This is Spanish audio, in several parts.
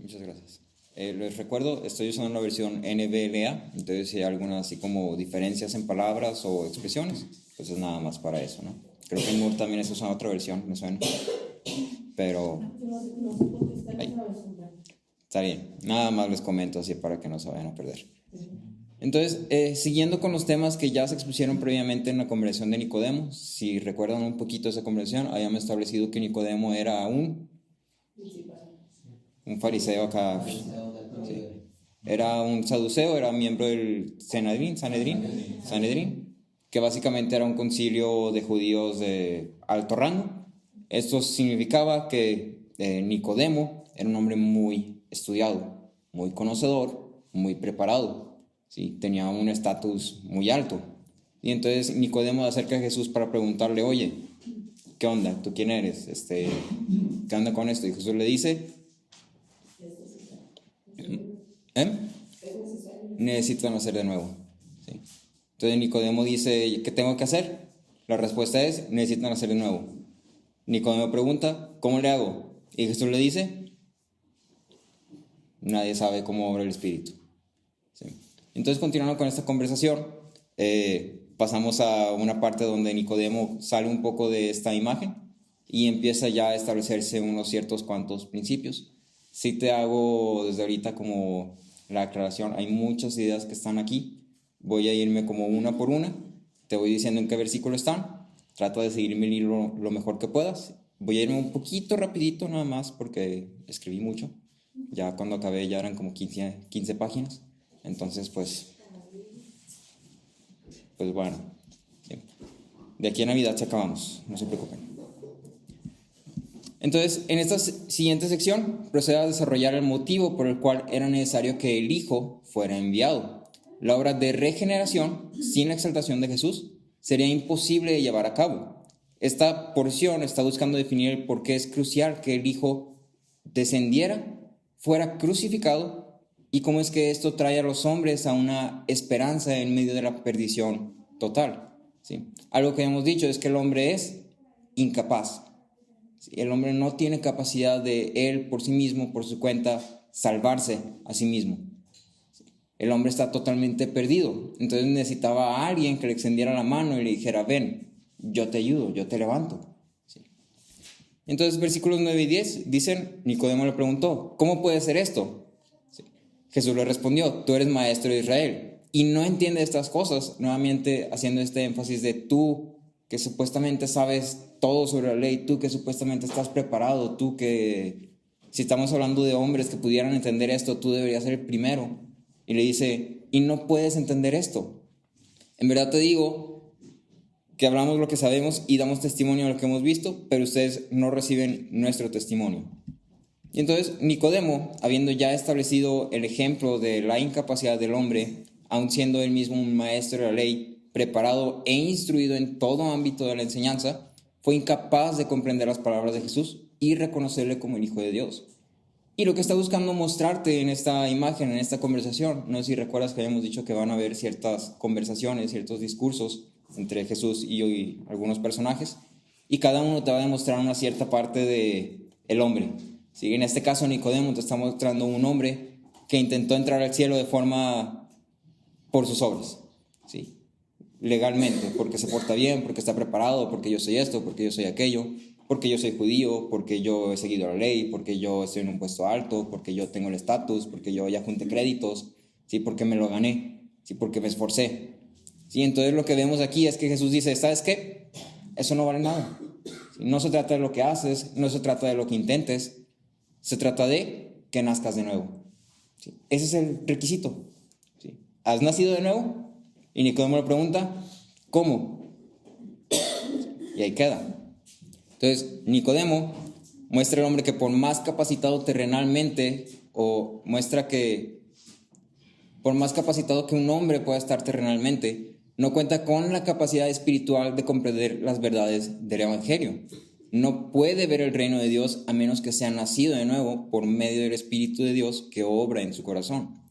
Muchas gracias. Les recuerdo, estoy usando la versión NBLA, entonces si hay algunas así como diferencias en palabras o expresiones, pues es nada más para eso, ¿no? Creo que en Moore también está usando otra versión, me suena. Pero ahí. Está bien, nada más les comento así para que no se vayan a perder. Entonces, siguiendo con los temas que ya se expusieron previamente en la conversación de Nicodemo, si recuerdan un poquito esa conversación, habíamos establecido que Nicodemo era un fariseo acá, sí. Era un saduceo, era miembro del Sanedrín, que básicamente era un concilio de judíos de alto rango. Esto significaba que Nicodemo era un hombre muy estudiado, muy conocedor, muy preparado, ¿sí? Tenía un estatus muy alto. Y entonces Nicodemo se acerca a Jesús para preguntarle, oye, ¿qué onda? ¿Tú quién eres? ¿Qué onda con esto? Y Jesús le dice, necesito nacer de nuevo, ¿sí? Entonces Nicodemo dice, ¿qué tengo que hacer? La respuesta es, necesito nacer de nuevo. Nicodemo pregunta, ¿cómo le hago? Y Jesús le dice, nadie sabe cómo obra el Espíritu, ¿sí? Entonces, continuando con esta conversación, pasamos a una parte donde Nicodemo sale un poco de esta imagen y empieza ya a establecerse unos ciertos cuantos principios. Si te hago desde ahorita como la aclaración, hay muchas ideas que están aquí. Voy a irme como una por una. Te voy diciendo en qué versículo están. Trata de seguirme el hilo lo mejor que puedas. Voy a irme un poquito rapidito nada más porque escribí mucho. Ya cuando acabé ya eran como 15 páginas. Entonces, pues bueno. Sí. De aquí a Navidad se acabamos. No se preocupen. Entonces, en esta siguiente sección, procede a desarrollar el motivo por el cual era necesario que el Hijo fuera enviado. La obra de regeneración, sin la exaltación de Jesús, sería imposible de llevar a cabo. Esta porción está buscando definir el por qué es crucial que el Hijo descendiera, fuera crucificado, y cómo es que esto trae a los hombres a una esperanza en medio de la perdición total, ¿sí? Algo que hemos dicho es que el hombre es incapaz. El hombre no tiene capacidad de él por sí mismo, por su cuenta, salvarse a sí mismo. El hombre está totalmente perdido. Entonces necesitaba a alguien que le extendiera la mano y le dijera, ven, yo te ayudo, yo te levanto. ¿Sí? Entonces versículos 9 y 10 dicen, Nicodemo le preguntó, ¿cómo puede ser esto? ¿Sí? Jesús le respondió, tú eres maestro de Israel y no entiendes estas cosas, nuevamente haciendo este énfasis de tú que supuestamente sabes todo sobre la ley, tú que supuestamente estás preparado, tú que, si estamos hablando de hombres que pudieran entender esto, tú deberías ser el primero. Y le dice, y no puedes entender esto. En verdad te digo que hablamos lo que sabemos y damos testimonio de lo que hemos visto, pero ustedes no reciben nuestro testimonio. Y entonces Nicodemo, habiendo ya establecido el ejemplo de la incapacidad del hombre, aun siendo él mismo un maestro de la ley, preparado e instruido en todo ámbito de la enseñanza, fue incapaz de comprender las palabras de Jesús y reconocerle como el Hijo de Dios. Y lo que está buscando mostrarte en esta imagen, en esta conversación, no sé si recuerdas que habíamos dicho que van a haber ciertas conversaciones, ciertos discursos entre Jesús y algunos personajes, y cada uno te va a demostrar una cierta parte de el hombre. ¿Sí? En este caso Nicodemo te está mostrando un hombre que intentó entrar al cielo de forma por sus obras, ¿sí? Legalmente, porque se porta bien, porque está preparado, porque yo soy esto, porque yo soy aquello, porque yo soy judío, porque yo he seguido la ley, porque yo estoy en un puesto alto, porque yo tengo el estatus, porque yo ya junté créditos, ¿sí? Porque me lo gané, ¿sí? Porque me esforcé, ¿sí? Entonces lo que vemos aquí es que Jesús dice, ¿sabes qué? Eso no vale nada, ¿sí? No se trata de lo que haces, no se trata de lo que intentes, se trata de que nazcas de nuevo, ¿sí? Ese es el requisito, ¿sí? ¿Has nacido de nuevo? Y Nicodemo le pregunta, ¿cómo? Y ahí queda. Entonces, Nicodemo muestra al hombre que por más capacitado terrenalmente, o muestra que por más capacitado que un hombre pueda estar terrenalmente, no cuenta con la capacidad espiritual de comprender las verdades del Evangelio. No puede ver el reino de Dios a menos que sea nacido de nuevo por medio del Espíritu de Dios que obra en su corazón.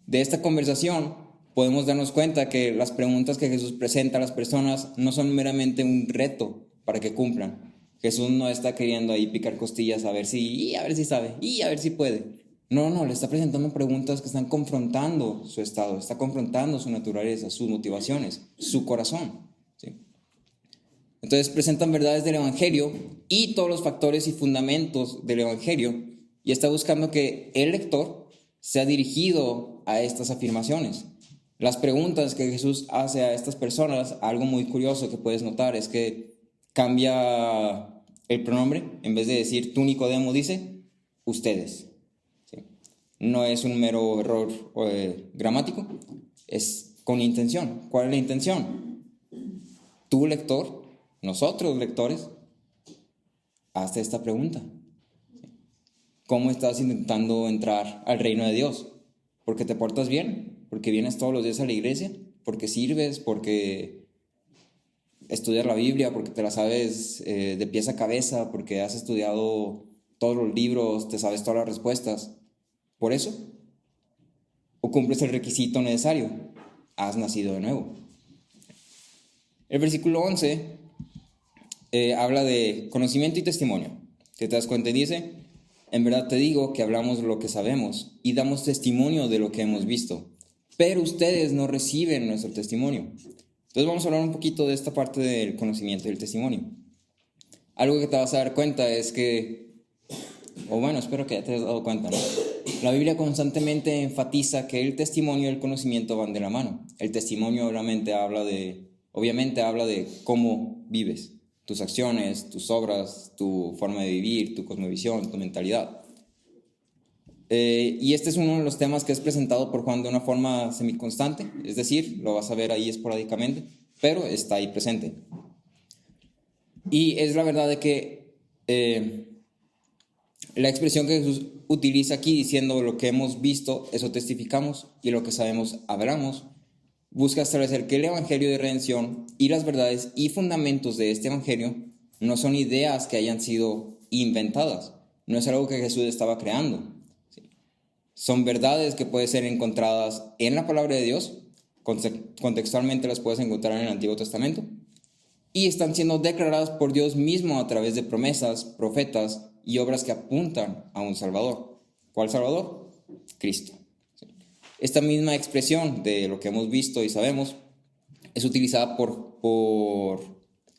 De esta conversación podemos darnos cuenta que las preguntas que Jesús presenta a las personas no son meramente un reto para que cumplan. Jesús no está queriendo ahí picar costillas a ver si sabe, y a ver si puede. No, le está presentando preguntas que están confrontando su estado, está confrontando su naturaleza, sus motivaciones, su corazón. ¿Sí? Entonces presentan verdades del Evangelio y todos los factores y fundamentos del Evangelio y está buscando que el lector sea dirigido a estas afirmaciones. Las preguntas que Jesús hace a estas personas, algo muy curioso que puedes notar es que cambia el pronombre, en vez de decir tú Nicodemo dice ustedes. ¿Sí? No es un mero error gramático, es con intención. ¿Cuál es la intención? Tú lector, nosotros lectores, hazte esta pregunta. ¿Cómo estás intentando entrar al reino de Dios? ¿Porque te portas bien? ¿Porque vienes todos los días a la iglesia? ¿Porque sirves? ¿Porque estudias la Biblia? ¿Porque te la sabes de pies a cabeza? ¿Porque has estudiado todos los libros? ¿Te sabes todas las respuestas? ¿Por eso? ¿O cumples el requisito necesario? Has nacido de nuevo. El versículo 11 habla de conocimiento y testimonio. ¿Te das cuenta? Y dice, en verdad te digo que hablamos lo que sabemos y damos testimonio de lo que hemos visto, pero ustedes no reciben nuestro testimonio. Entonces vamos a hablar un poquito de esta parte del conocimiento y el testimonio. Algo que te vas a dar cuenta es que, o bueno, espero que ya te hayas dado cuenta, ¿no? La Biblia constantemente enfatiza que el testimonio y el conocimiento van de la mano. El testimonio obviamente habla de cómo vives, tus acciones, tus obras, tu forma de vivir, tu cosmovisión, tu mentalidad. Y este es uno de los temas que es presentado por Juan de una forma semiconstante, es decir, lo vas a ver ahí esporádicamente, pero está ahí presente. Y es la verdad de que la expresión que Jesús utiliza aquí diciendo lo que hemos visto, eso testificamos, y lo que sabemos, hablamos, busca establecer que el Evangelio de redención y las verdades y fundamentos de este Evangelio no son ideas que hayan sido inventadas, no es algo que Jesús estaba creando. ¿Sí? Son verdades que pueden ser encontradas en la palabra de Dios, contextualmente las puedes encontrar en el Antiguo Testamento, y están siendo declaradas por Dios mismo a través de promesas, profetas y obras que apuntan a un Salvador. ¿Cuál Salvador? Cristo. Esta misma expresión de lo que hemos visto y sabemos es utilizada por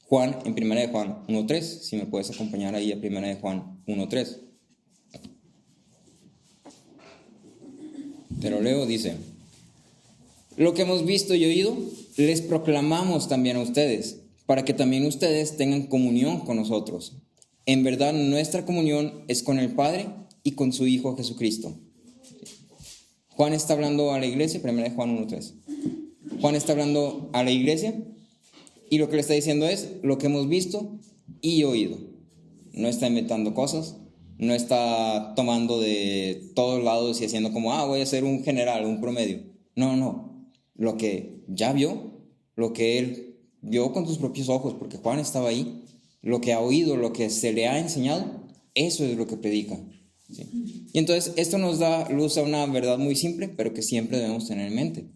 Juan en 1 de Juan 1.3. Si me puedes acompañar ahí a 1 de Juan 1.3. Te lo leo, dice: lo que hemos visto y oído les proclamamos también a ustedes, para que también ustedes tengan comunión con nosotros. En verdad, nuestra comunión es con el Padre y con su Hijo Jesucristo. Juan está hablando a la iglesia, 1 de Juan 1.3. Juan está hablando a la iglesia y lo que le está diciendo es lo que hemos visto y oído. No está inventando cosas, no está tomando de todos lados y haciendo como, voy a ser un general, un promedio. No. Lo que ya vio, lo que él vio con sus propios ojos, porque Juan estaba ahí, lo que ha oído, lo que se le ha enseñado, eso es lo que predica. ¿Sí? Y entonces esto nos da luz a una verdad muy simple, pero que siempre debemos tener en mente.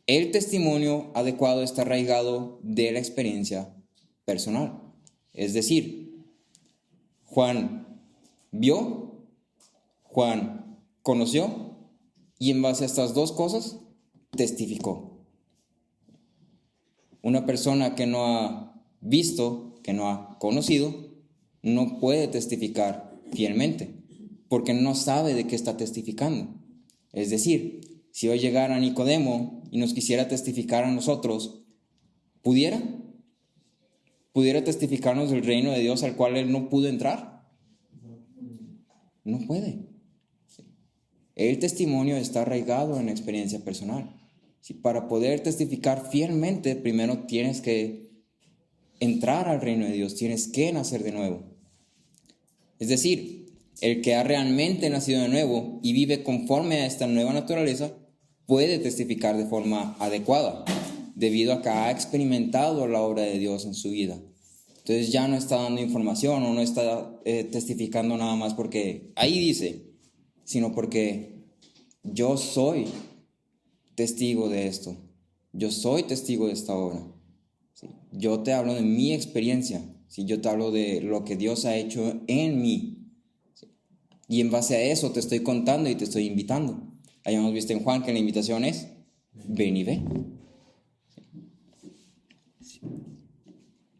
El testimonio adecuado está arraigado de la experiencia personal. Es decir, Juan vio, Juan conoció y en base a estas dos cosas testificó. Una persona que no ha visto, que no ha conocido, no puede testificar fielmente, porque no sabe de qué está testificando. Es decir, si hoy llegara Nicodemo y nos quisiera testificar a nosotros, ¿pudiera testificarnos del reino de Dios al cual él no pudo entrar? No puede. El testimonio está arraigado en la experiencia personal. Para poder testificar fielmente, primero tienes que entrar al reino de Dios, tienes que nacer de nuevo. Es decir, el que ha realmente nacido de nuevo y vive conforme a esta nueva naturaleza puede testificar de forma adecuada, debido a que ha experimentado la obra de Dios en su vida. Entonces ya no está dando información o no está testificando nada más porque ahí dice, sino porque yo soy testigo de esto, yo soy testigo de esta obra. ¿Sí? Yo te hablo de mi experiencia, ¿sí? Yo te hablo de lo que Dios ha hecho en mí. ¿Sí? Y en base a eso te estoy contando y te estoy invitando. Habíamos visto en Juan que la invitación es, ven y ve.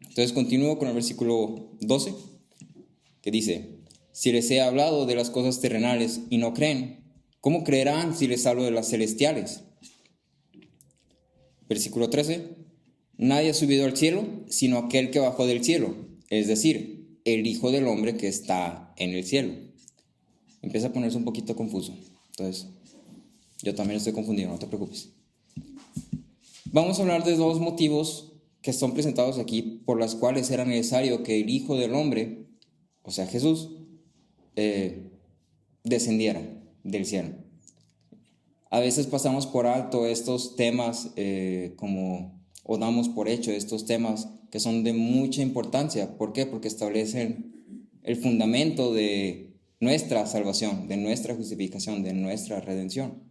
Entonces continúo con el versículo 12, que dice, si les he hablado de las cosas terrenales y no creen, ¿cómo creerán si les hablo de las celestiales? Versículo 13, nadie ha subido al cielo, sino aquel que bajó del cielo, es decir, el Hijo del Hombre que está en el cielo. Empieza a ponerse un poquito confuso. Entonces, yo también estoy confundido, no te preocupes. Vamos a hablar de dos motivos que son presentados aquí por las cuales era necesario que el Hijo del Hombre, o sea Jesús, descendiera del cielo. A veces pasamos por alto estos temas o damos por hecho estos temas que son de mucha importancia. ¿Por qué? Porque establecen el fundamento de nuestra salvación, de nuestra justificación, de nuestra redención.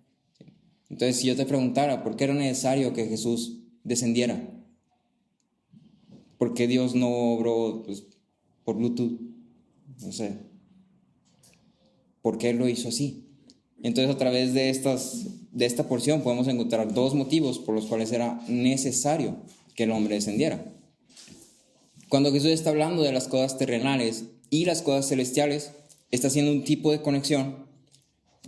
Entonces, si yo te preguntara por qué era necesario que Jesús descendiera, ¿por qué Dios no obró por Bluetooth? No sé. ¿Por qué lo hizo así? Entonces, a través de esta porción podemos encontrar dos motivos por los cuales era necesario que el hombre descendiera. Cuando Jesús está hablando de las cosas terrenales y las cosas celestiales, está haciendo un tipo de conexión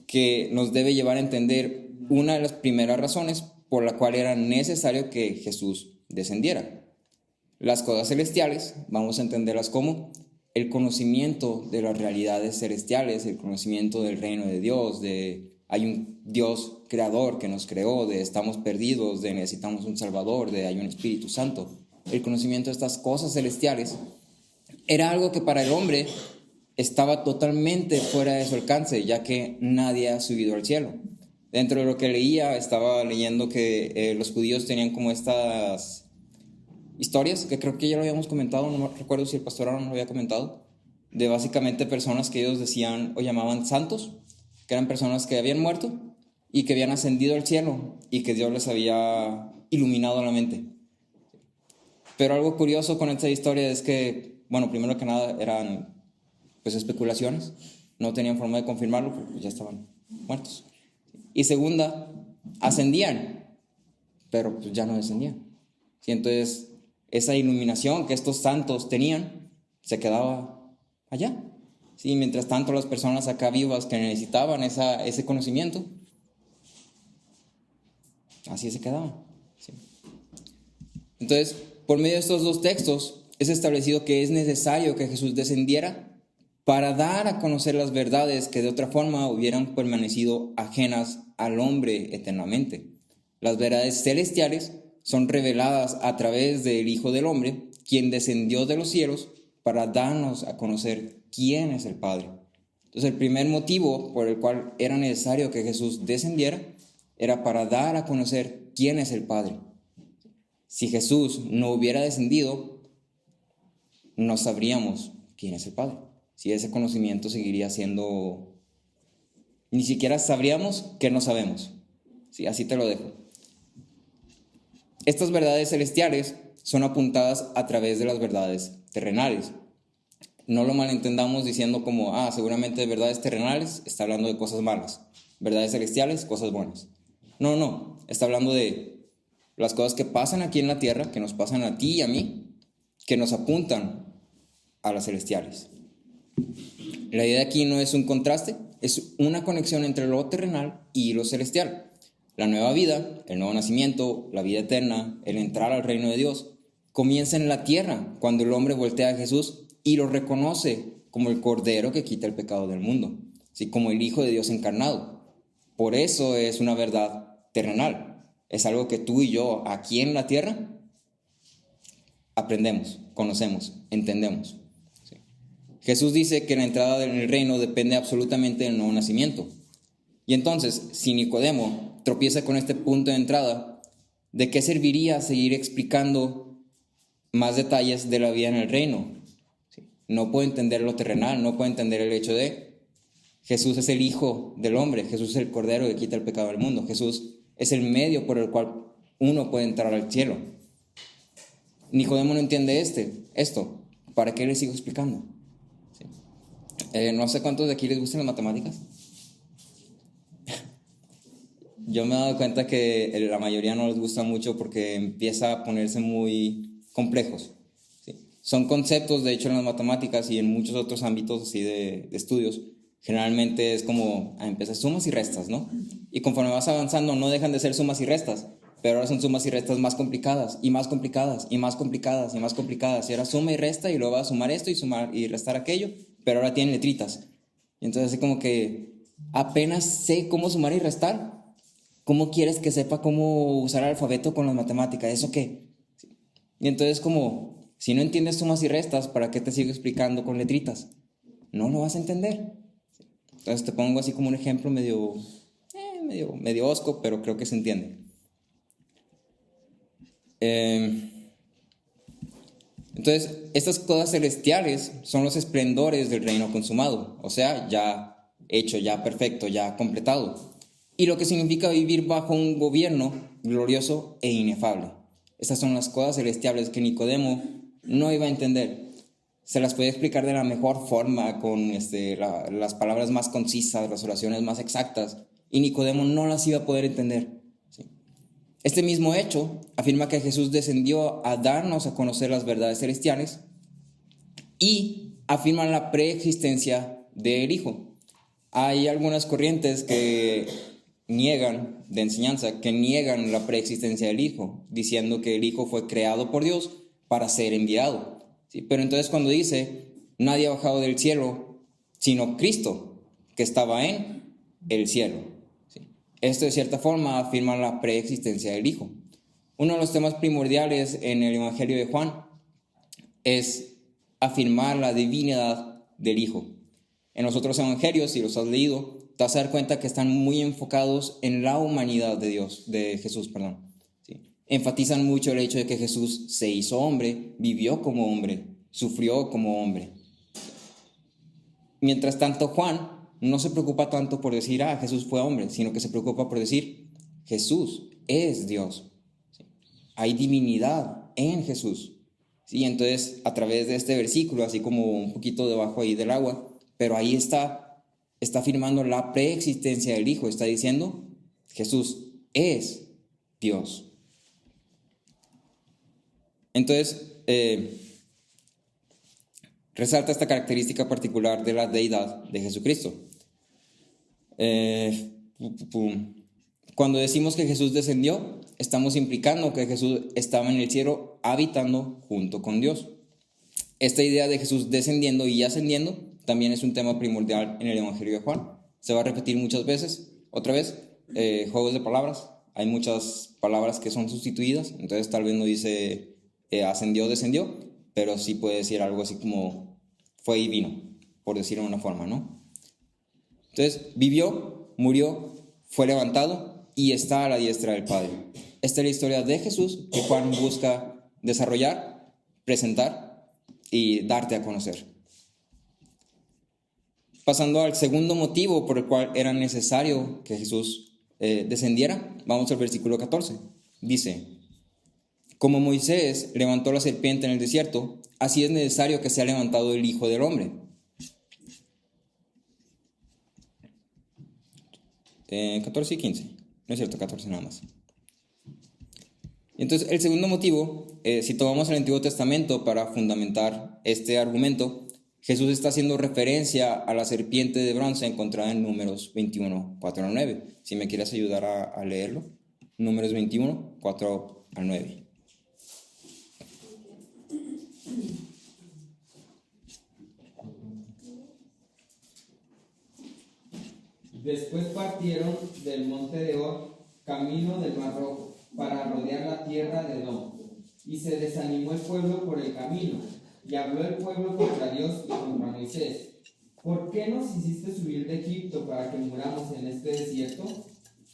que nos debe llevar a entender una de las primeras razones por la cual era necesario que Jesús descendiera. Las cosas celestiales, vamos a entenderlas como el conocimiento de las realidades celestiales, el conocimiento del reino de Dios, de hay un Dios creador que nos creó, de estamos perdidos, de necesitamos un Salvador, de hay un Espíritu Santo. El conocimiento de estas cosas celestiales era algo que para el hombre estaba totalmente fuera de su alcance, ya que nadie ha subido al cielo. Dentro de lo que leía, estaba leyendo que los judíos tenían como estas historias, que creo que ya lo habíamos comentado, no recuerdo si el pastor ahora no lo había comentado, de básicamente personas que ellos decían o llamaban santos, que eran personas que habían muerto y que habían ascendido al cielo y que Dios les había iluminado la mente. Pero algo curioso con esta historia es que, bueno, primero que nada eran pues especulaciones, no tenían forma de confirmarlo porque ya estaban muertos. Y segunda, ascendían, pero pues ya no descendían. ¿Sí? Entonces, esa iluminación que estos santos tenían se quedaba allá. ¿Sí? Mientras tanto, las personas acá vivas que necesitaban ese conocimiento, así se quedaban. ¿Sí? Entonces, por medio de estos dos textos, es establecido que es necesario que Jesús descendiera para dar a conocer las verdades que de otra forma hubieran permanecido ajenas al hombre eternamente. Las verdades celestiales son reveladas a través del Hijo del Hombre, quien descendió de los cielos para darnos a conocer quién es el Padre. Entonces, el primer motivo por el cual era necesario que Jesús descendiera era para dar a conocer quién es el Padre. Si Jesús no hubiera descendido, no sabríamos quién es el Padre. Si ese conocimiento seguiría siendo, ni siquiera sabríamos que no sabemos. Sí, así te lo dejo. Estas verdades celestiales son apuntadas a través de las verdades terrenales. No lo malentendamos diciendo como, seguramente verdades terrenales está hablando de cosas malas. Verdades celestiales, cosas buenas. No, está hablando de las cosas que pasan aquí en la tierra, que nos pasan a ti y a mí, que nos apuntan a las celestiales. La idea aquí no es un contraste, es una conexión entre lo terrenal y lo celestial. La nueva vida, el nuevo nacimiento, la vida eterna, el entrar al reino de Dios, comienza en la tierra cuando el hombre voltea a Jesús y lo reconoce como el Cordero que quita el pecado del mundo, ¿sí? Como el Hijo de Dios encarnado. Por eso es una verdad terrenal. Es algo que tú y yo aquí en la tierra aprendemos, conocemos, entendemos. ¿Sí? Jesús dice que la entrada en el reino depende absolutamente del nuevo nacimiento. Y entonces, si Nicodemo tropieza con este punto de entrada, ¿de qué serviría seguir explicando más detalles de la vida en el reino? ¿Sí? No puede entender lo terrenal, no puede entender el hecho de Jesús es el Hijo del Hombre, Jesús es el Cordero que quita el pecado del mundo, Jesús es el medio por el cual uno puede entrar al cielo. Nicodemo no entiende esto, ¿para qué le sigo explicando? ¿Sí? No sé cuántos de aquí les gustan las matemáticas. Yo me he dado cuenta que la mayoría no les gusta mucho porque empieza a ponerse muy complejos. ¿Sí? Son conceptos, de hecho, en las matemáticas y en muchos otros ámbitos así de estudios. Generalmente es como, empiezas sumas y restas, ¿no? Y conforme vas avanzando no dejan de ser sumas y restas, pero ahora son sumas y restas más complicadas, y más complicadas, y más complicadas, y más complicadas. Y ahora suma y resta, y luego vas a sumar esto y sumar y restar aquello, pero ahora tienen letritas. Y entonces así como que apenas sé cómo sumar y restar. ¿Cómo quieres que sepa cómo usar el alfabeto con las matemáticas? ¿Eso qué? Y entonces como, si no entiendes sumas y restas, ¿para qué te sigo explicando con letritas? No lo vas a entender. Entonces te pongo así como un ejemplo medio osco, pero creo que se entiende. Entonces, estas cosas celestiales son los esplendores del reino consumado, o sea, ya hecho, ya perfecto, ya completado. Y lo que significa vivir bajo un gobierno glorioso e inefable. Estas son las cosas celestiales que Nicodemo no iba a entender. Se las puede explicar de la mejor forma, con las palabras más concisas, las oraciones más exactas, y Nicodemo no las iba a poder entender. ¿Sí? Este mismo hecho afirma que Jesús descendió a darnos a conocer las verdades celestiales y afirma la preexistencia del Hijo. Hay algunas corrientes que niegan, de enseñanza, que niegan la preexistencia del Hijo, diciendo que el Hijo fue creado por Dios para ser enviado. ¿Sí? Pero entonces cuando dice, nadie ha bajado del cielo, sino Cristo, que estaba en el cielo. ¿Sí? Esto de cierta forma afirma la preexistencia del Hijo. Uno de los temas primordiales en el Evangelio de Juan es afirmar la divinidad del Hijo. En los otros evangelios, si los has leído, te vas a dar cuenta que están muy enfocados en la humanidad de Dios, de Jesús, ¿sí? Enfatizan mucho el hecho de que Jesús se hizo hombre, vivió como hombre, sufrió como hombre. Mientras tanto, Juan no se preocupa tanto por decir, Jesús fue hombre, sino que se preocupa por decir, Jesús es Dios. ¿Sí? Hay divinidad en Jesús. ¿Sí? Entonces, a través de este versículo, así como un poquito debajo ahí del agua, pero ahí está afirmando la preexistencia del Hijo, está diciendo, Jesús es Dios. Entonces, resalta esta característica particular de la deidad de Jesucristo. Cuando decimos que Jesús descendió, estamos implicando que Jesús estaba en el cielo habitando junto con Dios. Esta idea de Jesús descendiendo y ascendiendo también es un tema primordial en el Evangelio de Juan. Se va a repetir muchas veces. Otra vez, juegos de palabras. Hay muchas palabras que son sustituidas, entonces tal vez no dice ascendió, descendió, pero sí puede decir algo así como fue y vino, por decirlo de una forma, ¿no? Entonces, vivió, murió, fue levantado y está a la diestra del Padre. Esta es la historia de Jesús que Juan busca desarrollar, presentar y darte a conocer. Pasando al segundo motivo por el cual era necesario que Jesús descendiera, vamos al versículo 14. Dice, como Moisés levantó la serpiente en el desierto, así es necesario que sea levantado el Hijo del Hombre. 14 y 15, no es cierto, 14 nada más. Entonces, el segundo motivo, si tomamos el Antiguo Testamento para fundamentar este argumento, Jesús está haciendo referencia a la serpiente de bronce encontrada en Números 21, 4 al 9. Si me quieres ayudar a leerlo. Números 21, 4 al 9. Después partieron del monte de Or, camino del Mar Rojo, para rodear la tierra de Edom. Y se desanimó el pueblo por el camino, y habló el pueblo contra Dios y contra Moisés. ¿Por qué nos hiciste subir de Egipto para que muramos en este desierto?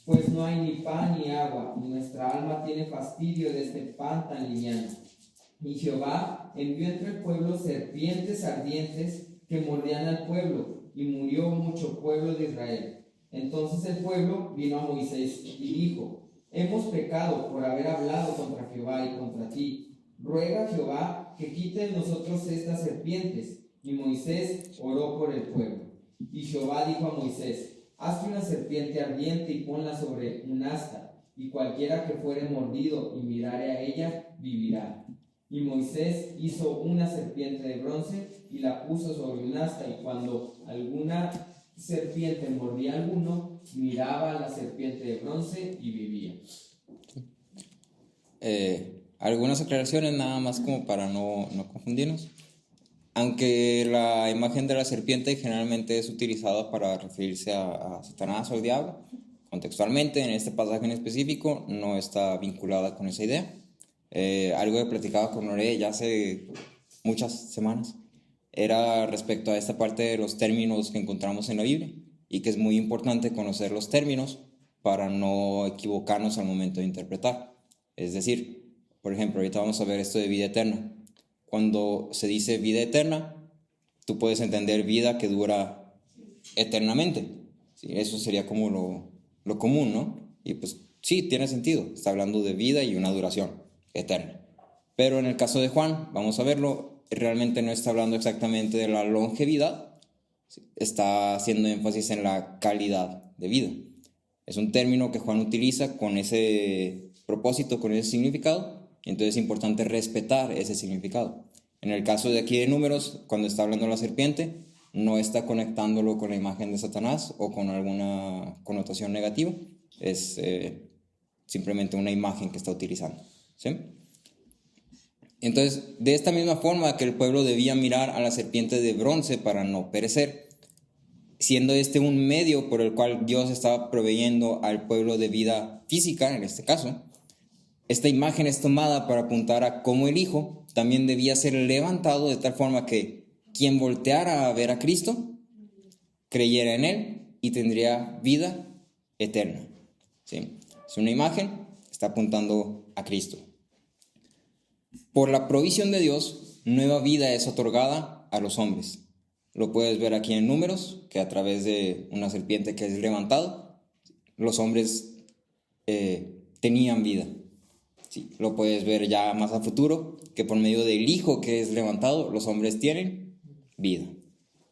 Pues no hay ni pan ni agua, y nuestra alma tiene fastidio de este pan tan liviano. Y Jehová envió entre el pueblo serpientes ardientes que mordían al pueblo, y murió mucho pueblo de Israel. Entonces el pueblo vino a Moisés y dijo, hemos pecado por haber hablado contra Jehová y contra ti. Ruega a Jehová que quite de nosotros estas serpientes. Y Moisés oró por el pueblo. Y Jehová dijo a Moisés: hazte una serpiente ardiente y ponla sobre un asta, y cualquiera que fuere mordido y mirare a ella, vivirá. Y Moisés hizo una serpiente de bronce y la puso sobre un asta, y cuando alguna serpiente mordía a alguno, miraba a la serpiente de bronce y vivía. Algunas aclaraciones nada más como para no confundirnos. Aunque la imagen de la serpiente generalmente es utilizada para referirse a Satanás o al diablo, contextualmente en este pasaje en específico no está vinculada con esa idea. Algo que platicaba con Noré ya hace muchas semanas era respecto a esta parte de los términos que encontramos en la Biblia, y que es muy importante conocer los términos para no equivocarnos al momento de interpretar. Es decir, por ejemplo, ahorita vamos a ver esto de vida eterna. Cuando se dice vida eterna, tú puedes entender vida que dura eternamente. ¿Sí? Eso sería como lo común, ¿no? Y pues sí, tiene sentido. Está hablando de vida y una duración eterna. Pero en el caso de Juan, vamos a verlo, realmente no está hablando exactamente de la longevidad. ¿Sí? Está haciendo énfasis en la calidad de vida. Es un término que Juan utiliza con ese propósito, con ese significado. Entonces es importante respetar ese significado. En el caso de aquí de Números, cuando está hablando de la serpiente, no está conectándolo con la imagen de Satanás o con alguna connotación negativa. Es simplemente una imagen que está utilizando. ¿Sí? Entonces, de esta misma forma que el pueblo debía mirar a la serpiente de bronce para no perecer, siendo este un medio por el cual Dios estaba proveyendo al pueblo de vida física, en este caso, esta imagen es tomada para apuntar a cómo el Hijo también debía ser levantado de tal forma que quien volteara a ver a Cristo creyera en Él y tendría vida eterna. ¿Sí? Es una imagen, está apuntando a Cristo. Por la provisión de Dios, nueva vida es otorgada a los hombres. Lo puedes ver aquí en Números, que a través de una serpiente que es levantado, los hombres tenían vida. Sí, lo puedes ver ya más a futuro, que por medio del Hijo que es levantado, los hombres tienen vida.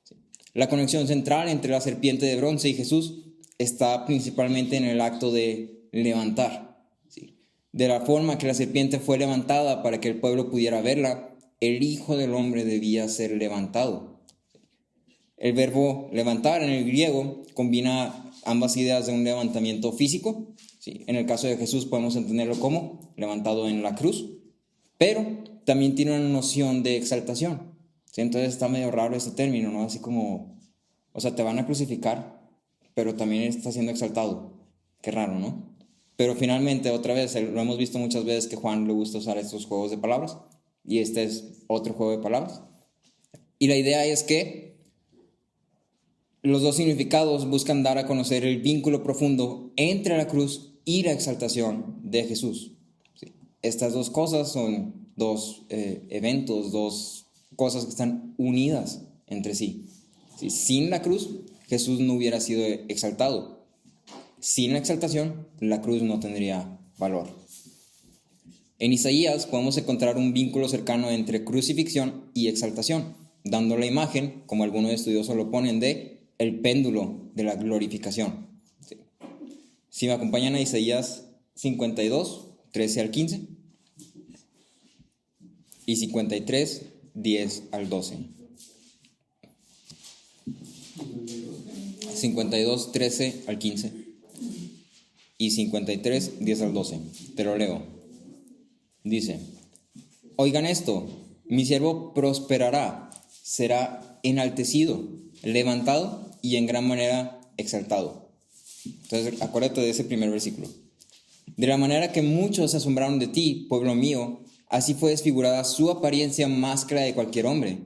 Sí. La conexión central entre la serpiente de bronce y Jesús está principalmente en el acto de levantar. Sí. De la forma que la serpiente fue levantada para que el pueblo pudiera verla, el Hijo del Hombre debía ser levantado. El verbo levantar en el griego combina ambas ideas de un levantamiento físico. Sí, en el caso de Jesús podemos entenderlo como levantado en la cruz, pero también tiene una noción de exaltación. ¿Sí? Entonces está medio raro ese término, ¿no? Así como, o sea, te van a crucificar, pero también está siendo exaltado. Qué raro, ¿no? Pero finalmente, otra vez, lo hemos visto muchas veces que Juan le gusta usar estos juegos de palabras, y este es otro juego de palabras. Y la idea es que los dos significados buscan dar a conocer el vínculo profundo entre la cruz y la exaltación de Jesús. ¿Sí? Estas dos cosas son dos eventos, dos cosas que están unidas entre sí. ¿Sí? Sin la cruz, Jesús no hubiera sido exaltado. Sin la exaltación, la cruz no tendría valor. En Isaías podemos encontrar un vínculo cercano entre crucifixión y exaltación, dando la imagen, como algunos estudiosos lo ponen, de el péndulo de la glorificación. Sí. Si me acompañan a Isaías 52, 13 al 15 y 53, 10 al 12. 52, 13 al 15 y 53, 10 al 12. Te lo leo. Dice: oigan esto, mi siervo prosperará, será enaltecido, levantado y en gran manera exaltado. Entonces, acuérdate de ese primer versículo. De la manera que muchos se asombraron de ti, pueblo mío, así fue desfigurada su apariencia más que la de cualquier hombre,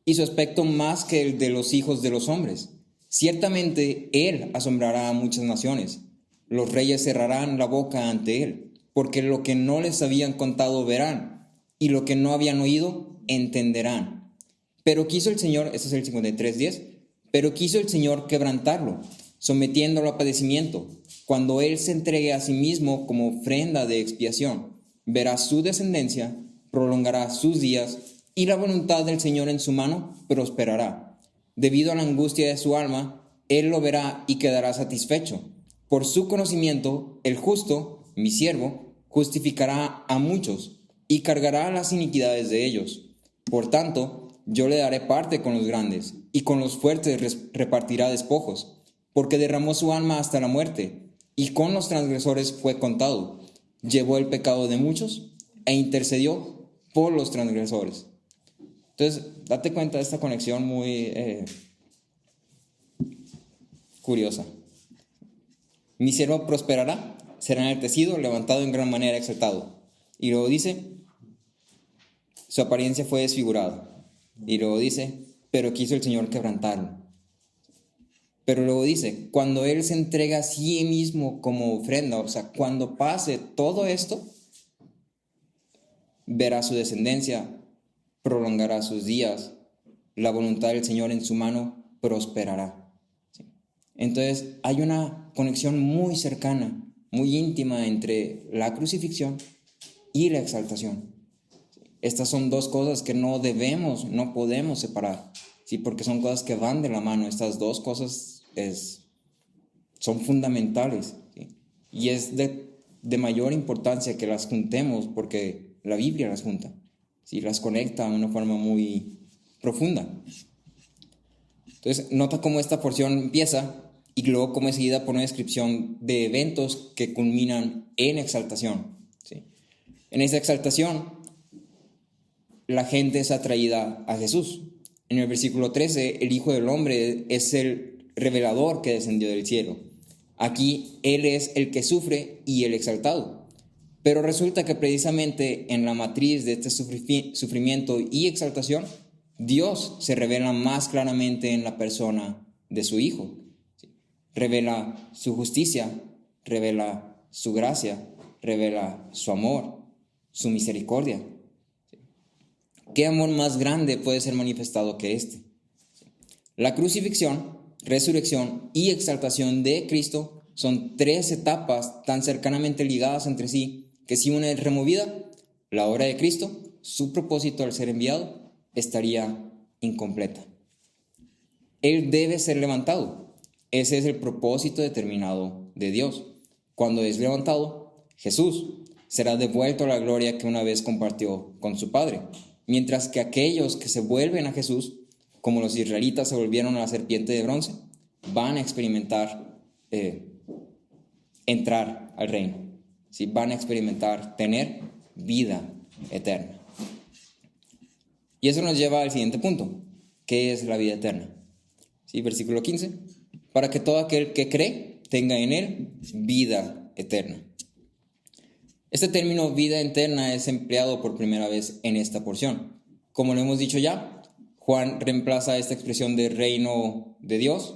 y su aspecto más que el de los hijos de los hombres. Ciertamente él asombrará a muchas naciones. Los reyes cerrarán la boca ante él, porque lo que no les habían contado verán, y lo que no habían oído entenderán. Pero quiso el Señor, este es el 53:10, pero quiso el Señor quebrantarlo, sometiéndolo a padecimiento. Cuando Él se entregue a sí mismo como ofrenda de expiación, verá su descendencia, prolongará sus días y la voluntad del Señor en su mano prosperará. Debido a la angustia de su alma, él lo verá y quedará satisfecho. Por su conocimiento, el justo, mi siervo, justificará a muchos y cargará las iniquidades de ellos. Por tanto, yo le daré parte con los grandes, y con los fuertes repartirá despojos, porque derramó su alma hasta la muerte, y con los transgresores fue contado. Llevó el pecado de muchos e intercedió por los transgresores. Entonces, date cuenta de esta conexión muy curiosa. Mi siervo prosperará, será enaltecido, levantado en gran manera, exaltado. Y luego dice, su apariencia fue desfigurada. Y luego dice, pero quiso el Señor quebrantarlo. Pero luego dice, cuando Él se entrega a sí mismo como ofrenda, o sea, cuando pase todo esto, verá su descendencia, prolongará sus días, la voluntad del Señor en su mano prosperará. Entonces, hay una conexión muy cercana, muy íntima entre la crucifixión y la exaltación. Estas son dos cosas que no podemos separar, ¿sí? Porque son cosas que van de la mano. Estas dos cosas son fundamentales, ¿sí? Y es de mayor importancia que las juntemos porque la Biblia las junta, ¿sí? Las conecta de una forma muy profunda. Entonces, nota cómo esta porción empieza y luego cómo es seguida por una descripción de eventos que culminan en exaltación, ¿sí? En esa exaltación, la gente es atraída a Jesús. En el versículo 13, el Hijo del Hombre es el revelador que descendió del cielo. Aquí Él es el que sufre y el exaltado. Pero resulta que precisamente en la matriz de este sufrimiento y exaltación, Dios se revela más claramente en la persona de su Hijo. Revela su justicia, revela su gracia, revela su amor, su misericordia. ¿Qué amor más grande puede ser manifestado que este? La crucifixión, resurrección y exaltación de Cristo son tres etapas tan cercanamente ligadas entre sí que si una es removida, la obra de Cristo, su propósito al ser enviado, estaría incompleta. Él debe ser levantado. Ese es el propósito determinado de Dios. Cuando es levantado, Jesús será devuelto a la gloria que una vez compartió con su Padre. Mientras que aquellos que se vuelven a Jesús, como los israelitas se volvieron a la serpiente de bronce, van a experimentar entrar al reino. ¿Sí? Van a experimentar tener vida eterna. Y eso nos lleva al siguiente punto. ¿Qué es la vida eterna? ¿Sí? Versículo 15. Para que todo aquel que cree tenga en él vida eterna. Este término vida eterna es empleado por primera vez en esta porción. Como lo hemos dicho ya, Juan reemplaza esta expresión de reino de Dios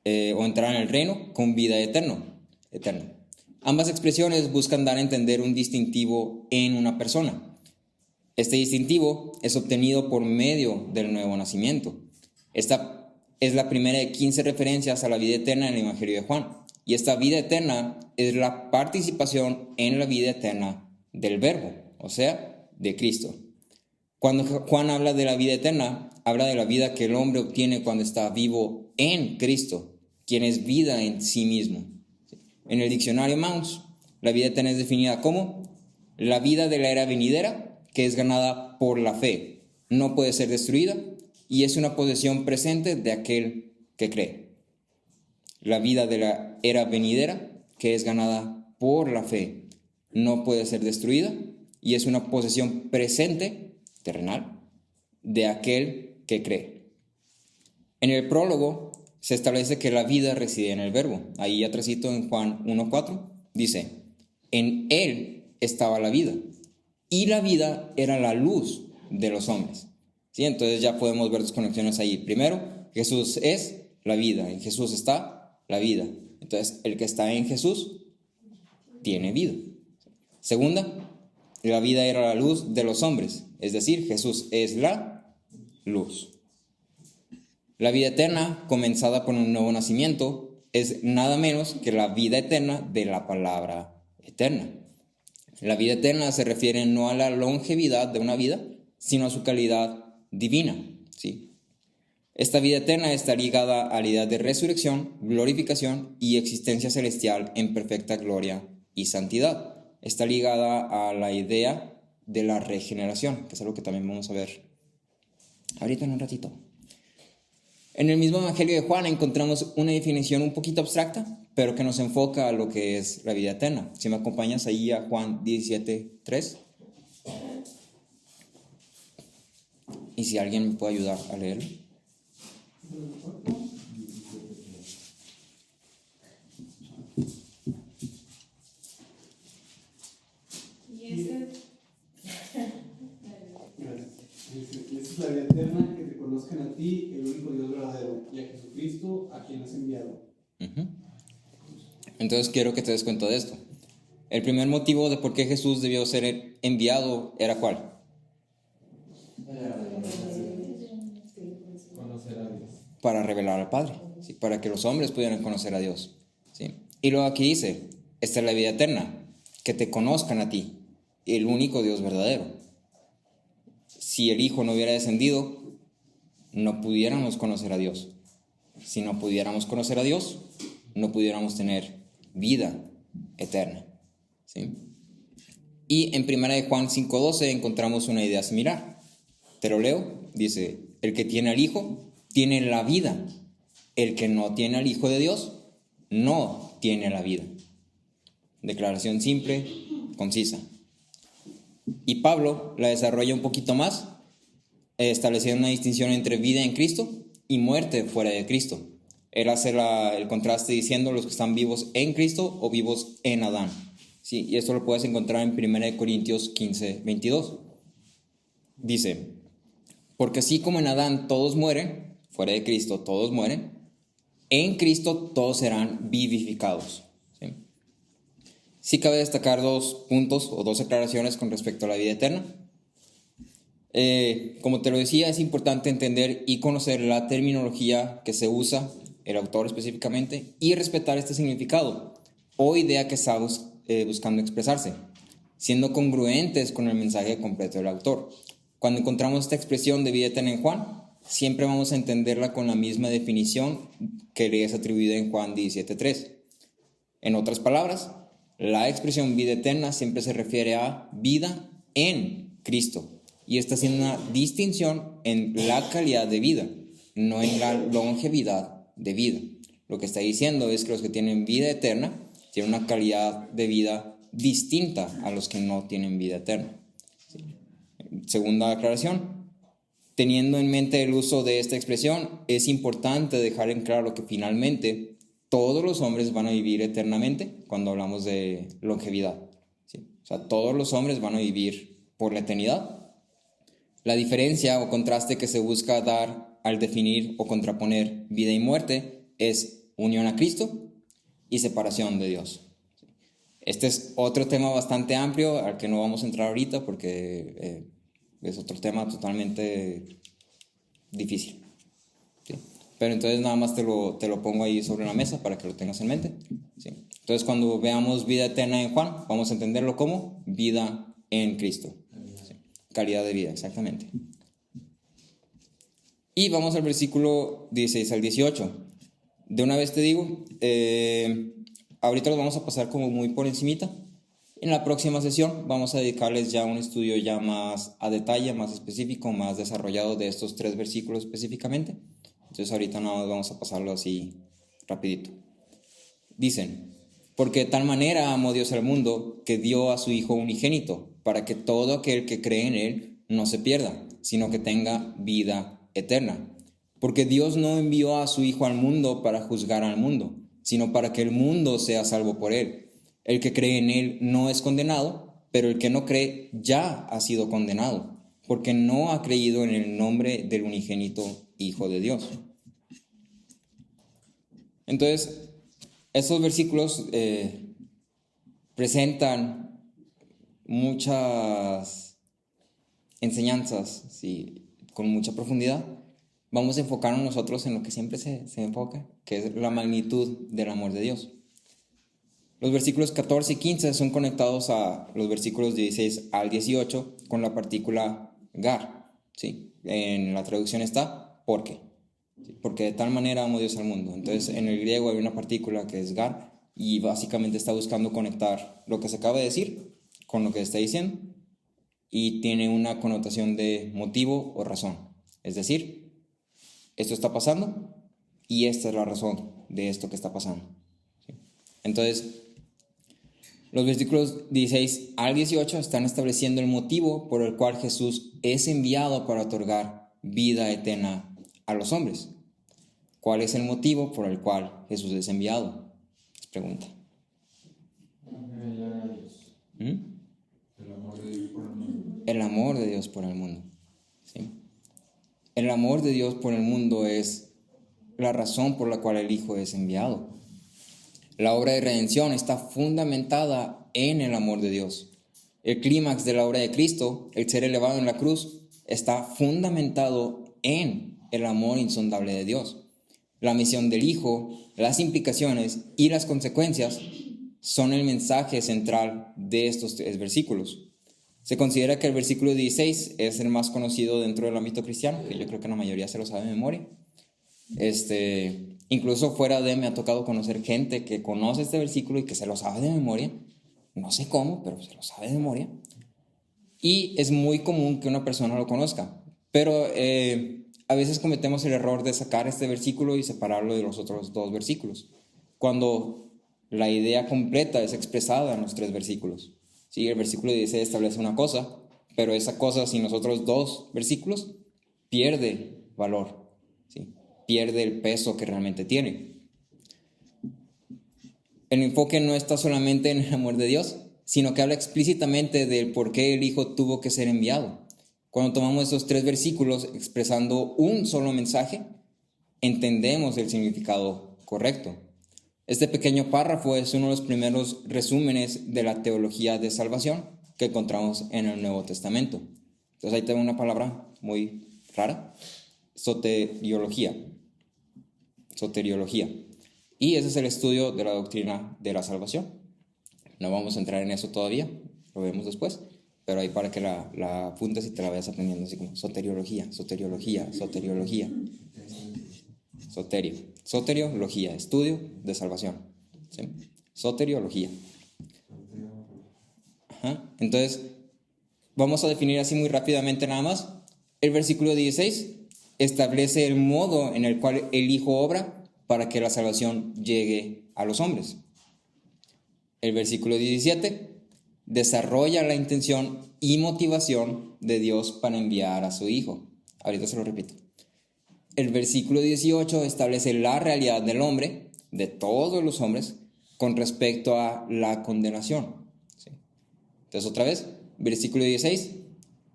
o entrar en el reino con vida eterna. Ambas expresiones buscan dar a entender un distintivo en una persona. Este distintivo es obtenido por medio del nuevo nacimiento. Esta es la primera de 15 referencias a la vida eterna en el Evangelio de Juan. Y esta vida eterna es la participación en la vida eterna del Verbo, o sea, de Cristo. Cuando Juan habla de la vida eterna, habla de la vida que el hombre obtiene cuando está vivo en Cristo, quien es vida en sí mismo. En el diccionario Mounce, la vida eterna es definida como la vida de la era venidera que es ganada por la fe, no puede ser destruida y es una posesión presente de aquel que cree. La vida de la era venidera, que es ganada por la fe, no puede ser destruida y es una posesión presente, terrenal, de aquel que cree. En el prólogo se establece que la vida reside en el Verbo. Ahí atrásito en Juan 1:4 dice, en él estaba la vida y la vida era la luz de los hombres. ¿Sí? Entonces ya podemos ver dos conexiones ahí. Primero, Jesús es la vida, en Jesús está la vida. Entonces, el que está en Jesús tiene vida. Segunda, la vida era la luz de los hombres, es decir, Jesús es la luz. La vida eterna, comenzada por un nuevo nacimiento, es nada menos que la vida eterna de la palabra eterna. La vida eterna se refiere no a la longevidad de una vida, sino a su calidad divina, ¿sí? Esta vida eterna está ligada a la idea de resurrección, glorificación y existencia celestial en perfecta gloria y santidad. Está ligada a la idea de la regeneración, que es algo que también vamos a ver ahorita en un ratito. En el mismo Evangelio de Juan encontramos una definición un poquito abstracta, pero que nos enfoca a lo que es la vida eterna. Si me acompañas ahí a Juan 17:3. Y si alguien me puede ayudar a leerlo. Esta es la vida eterna, que te conozcan a ti, el único Dios verdadero, y a Jesucristo, a quien has enviado. Entonces quiero que te des cuenta de esto. El primer motivo de por qué Jesús debió ser enviado era ¿cuál? Conocer a Dios. Para revelar al Padre, ¿sí? Para que los hombres pudieran conocer a Dios, ¿sí? Y luego aquí dice, esta es la vida eterna, que te conozcan a ti, el único Dios verdadero. Si el Hijo no hubiera descendido, no pudiéramos conocer a Dios. Si no pudiéramos conocer a Dios, no pudiéramos tener vida eterna, ¿sí? Y en 1 Juan 5:12 encontramos una idea similar. Te lo leo, dice, el que tiene al Hijo tiene la vida. El que no tiene al Hijo de Dios no tiene la vida. Declaración simple, concisa. Y Pablo la desarrolla un poquito más, estableciendo una distinción entre vida en Cristo y muerte fuera de Cristo. Él hace el contraste diciendo los que están vivos en Cristo o vivos en Adán. Sí, y esto lo puedes encontrar en 1 Corintios 15:22. Dice, porque así como en Adán todos mueren, fuera de Cristo todos mueren, en Cristo todos serán vivificados. Sí cabe destacar 2 puntos o 2 aclaraciones con respecto a la vida eterna. Como te lo decía, es importante entender y conocer la terminología que se usa, el autor específicamente, y respetar este significado o idea que está buscando expresarse, siendo congruentes con el mensaje completo del autor. Cuando encontramos esta expresión de vida eterna en Juan, siempre vamos a entenderla con la misma definición que le es atribuida en Juan 17:3. En otras palabras, la expresión vida eterna siempre se refiere a vida en Cristo y está haciendo una distinción en la calidad de vida, no en la longevidad de vida. Lo que está diciendo es que los que tienen vida eterna tienen una calidad de vida distinta a los que no tienen vida eterna. Segunda aclaración, teniendo en mente el uso de esta expresión, es importante dejar en claro que finalmente todos los hombres van a vivir eternamente cuando hablamos de longevidad, ¿sí? O sea, todos los hombres van a vivir por la eternidad. La diferencia o contraste que se busca dar al definir o contraponer vida y muerte es unión a Cristo y separación de Dios. Este es otro tema bastante amplio al que no vamos a entrar ahorita porque es otro tema totalmente difícil, ¿sí? Pero entonces nada más te lo pongo ahí sobre la mesa para que lo tengas en mente, ¿sí? Entonces cuando veamos vida eterna en Juan, vamos a entenderlo como vida en Cristo, ¿sí? Calidad de vida, exactamente. Y vamos al versículo 16 al 18. De una vez te digo, ahorita los vamos a pasar como muy por encimita. En la próxima sesión vamos a dedicarles ya un estudio ya más a detalle, más específico, más desarrollado de estos 3 versículos específicamente. Entonces ahorita nada más vamos a pasarlo así rapidito. Dicen, porque de tal manera amó Dios al mundo que dio a su Hijo unigénito, para que todo aquel que cree en Él no se pierda, sino que tenga vida eterna. Porque Dios no envió a su Hijo al mundo para juzgar al mundo, sino para que el mundo sea salvo por Él. El que cree en Él no es condenado, pero el que no cree ya ha sido condenado, porque no ha creído en el nombre del unigénito Hijo de Dios. Entonces, estos versículos presentan muchas enseñanzas, ¿sí? Con mucha profundidad. Vamos a enfocarnos nosotros en lo que siempre se enfoca, que es la magnitud del amor de Dios. Los versículos 14 y 15 son conectados a los versículos 16 al 18 con la partícula gar, ¿sí? En la traducción está porque, ¿sí? Porque de tal manera amó Dios al mundo. Entonces en el griego hay una partícula que es gar y básicamente está buscando conectar lo que se acaba de decir con lo que está diciendo y tiene una connotación de motivo o razón. Es decir, esto está pasando y esta es la razón de esto que está pasando, ¿sí? Entonces, los versículos 16 al 18 están estableciendo el motivo por el cual Jesús es enviado para otorgar vida eterna a los hombres. ¿Cuál es el motivo por el cual Jesús es enviado? Es pregunta. ¿Mm? El amor de Dios por el mundo. El amor de Dios por el mundo, ¿sí? El amor de Dios por el mundo es la razón por la cual el Hijo es enviado. La obra de redención está fundamentada en el amor de Dios. El clímax de la obra de Cristo, el ser elevado en la cruz, está fundamentado en el amor insondable de Dios. La misión del Hijo, las implicaciones y las consecuencias son el mensaje central de estos 3 versículos. Se considera que el versículo 16 es el más conocido dentro del ámbito cristiano, que yo creo que la mayoría se lo sabe de memoria. Incluso fuera de me ha tocado conocer gente que conoce este versículo y que se lo sabe de memoria. No sé cómo, pero se lo sabe de memoria. Y es muy común que una persona lo conozca. Pero a veces cometemos el error de sacar este versículo y separarlo de los otros 2 versículos, cuando la idea completa es expresada en los 3 versículos. Sí, el versículo 16 establece una cosa, pero esa cosa sin los otros 2 versículos pierde valor, ¿sí? Pierde el peso que realmente tiene. El enfoque no está solamente en el amor de Dios, sino que habla explícitamente del por qué el Hijo tuvo que ser enviado. Cuando tomamos esos 3 versículos expresando un solo mensaje, entendemos el significado correcto. Este pequeño párrafo es uno de los primeros resúmenes de la teología de salvación que encontramos en el Nuevo Testamento. Entonces ahí tengo una palabra muy rara: soteriología. Soteriología. Y ese es el estudio de la doctrina de la salvación. No vamos a entrar en eso todavía, lo vemos después, pero ahí para que la apuntes y te la vayas aprendiendo, así como soteriología, soteriología, soteriología. Soteriología, estudio de salvación, ¿sí? Soteriología. Ajá. Entonces, vamos a definir así muy rápidamente nada más. El versículo 16 establece el modo en el cual el Hijo obra para que la salvación llegue a los hombres. El versículo 17 desarrolla la intención y motivación de Dios para enviar a su Hijo. Ahorita se lo repito. El versículo 18 establece la realidad del hombre, de todos los hombres, con respecto a la condenación, ¿sí? Entonces, otra vez, versículo 16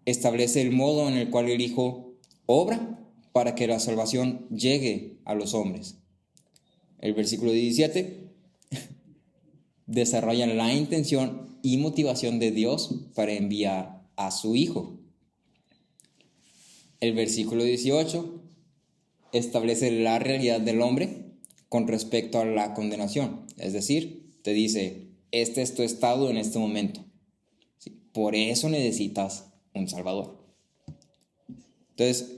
establece el modo en el cual el Hijo obra para que la salvación llegue a los hombres. El versículo 17 desarrolla la intención y motivación de Dios para enviar a su Hijo. El versículo 18 establece la realidad del hombre con respecto a la condenación. Es decir, te dice, este es tu estado en este momento, ¿sí? Por eso necesitas un Salvador. Entonces,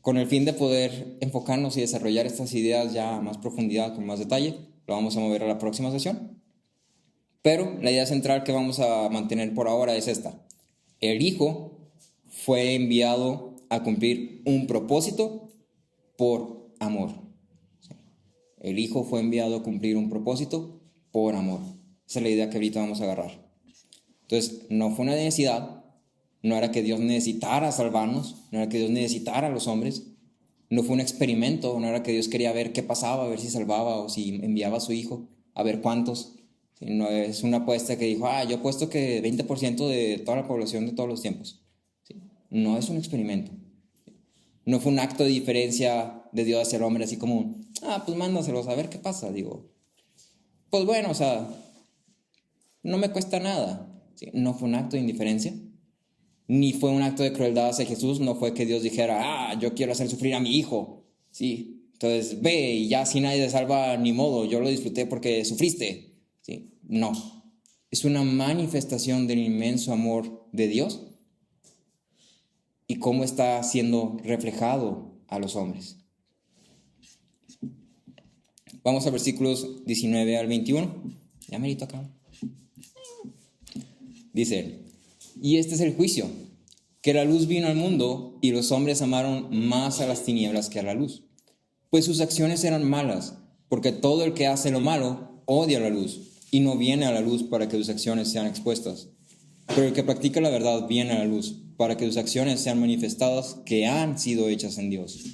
con el fin de poder enfocarnos y desarrollar estas ideas ya a más profundidad, con más detalle, lo vamos a mover a la próxima sesión. Pero la idea central que vamos a mantener por ahora es esta. El Hijo fue enviado a cumplir un propósito por amor. El Hijo fue enviado a cumplir un propósito por amor. Esa es la idea que ahorita vamos a agarrar. Entonces, no fue una necesidad, no era que Dios necesitara salvarnos, no era que Dios necesitara a los hombres, no fue un experimento, no era que Dios quería ver qué pasaba, a ver si salvaba o si enviaba a su Hijo, a ver cuántos. No es una apuesta que dijo, yo apuesto que 20% de toda la población de todos los tiempos. No es un experimento. No fue un acto de diferencia de Dios hacia el hombre, así como, pues mándaselos a ver qué pasa. Digo, pues bueno, no me cuesta nada. ¿Sí? No fue un acto de indiferencia, ni fue un acto de crueldad hacia Jesús. No fue que Dios dijera, yo quiero hacer sufrir a mi Hijo. ¿Sí? Entonces ve y ya si nadie te salva, ni modo, yo lo disfruté porque sufriste. ¿Sí? No, es una manifestación del inmenso amor de Dios y cómo está siendo reflejado a los hombres. Vamos a versículos 19 al 21. Ya merito acá. Dice, y este es el juicio, que la luz vino al mundo y los hombres amaron más a las tinieblas que a la luz, pues sus acciones eran malas, porque todo el que hace lo malo odia la luz y no viene a la luz para que sus acciones sean expuestas. Pero el que practica la verdad viene a la luz para que sus acciones sean manifestadas que han sido hechas en Dios.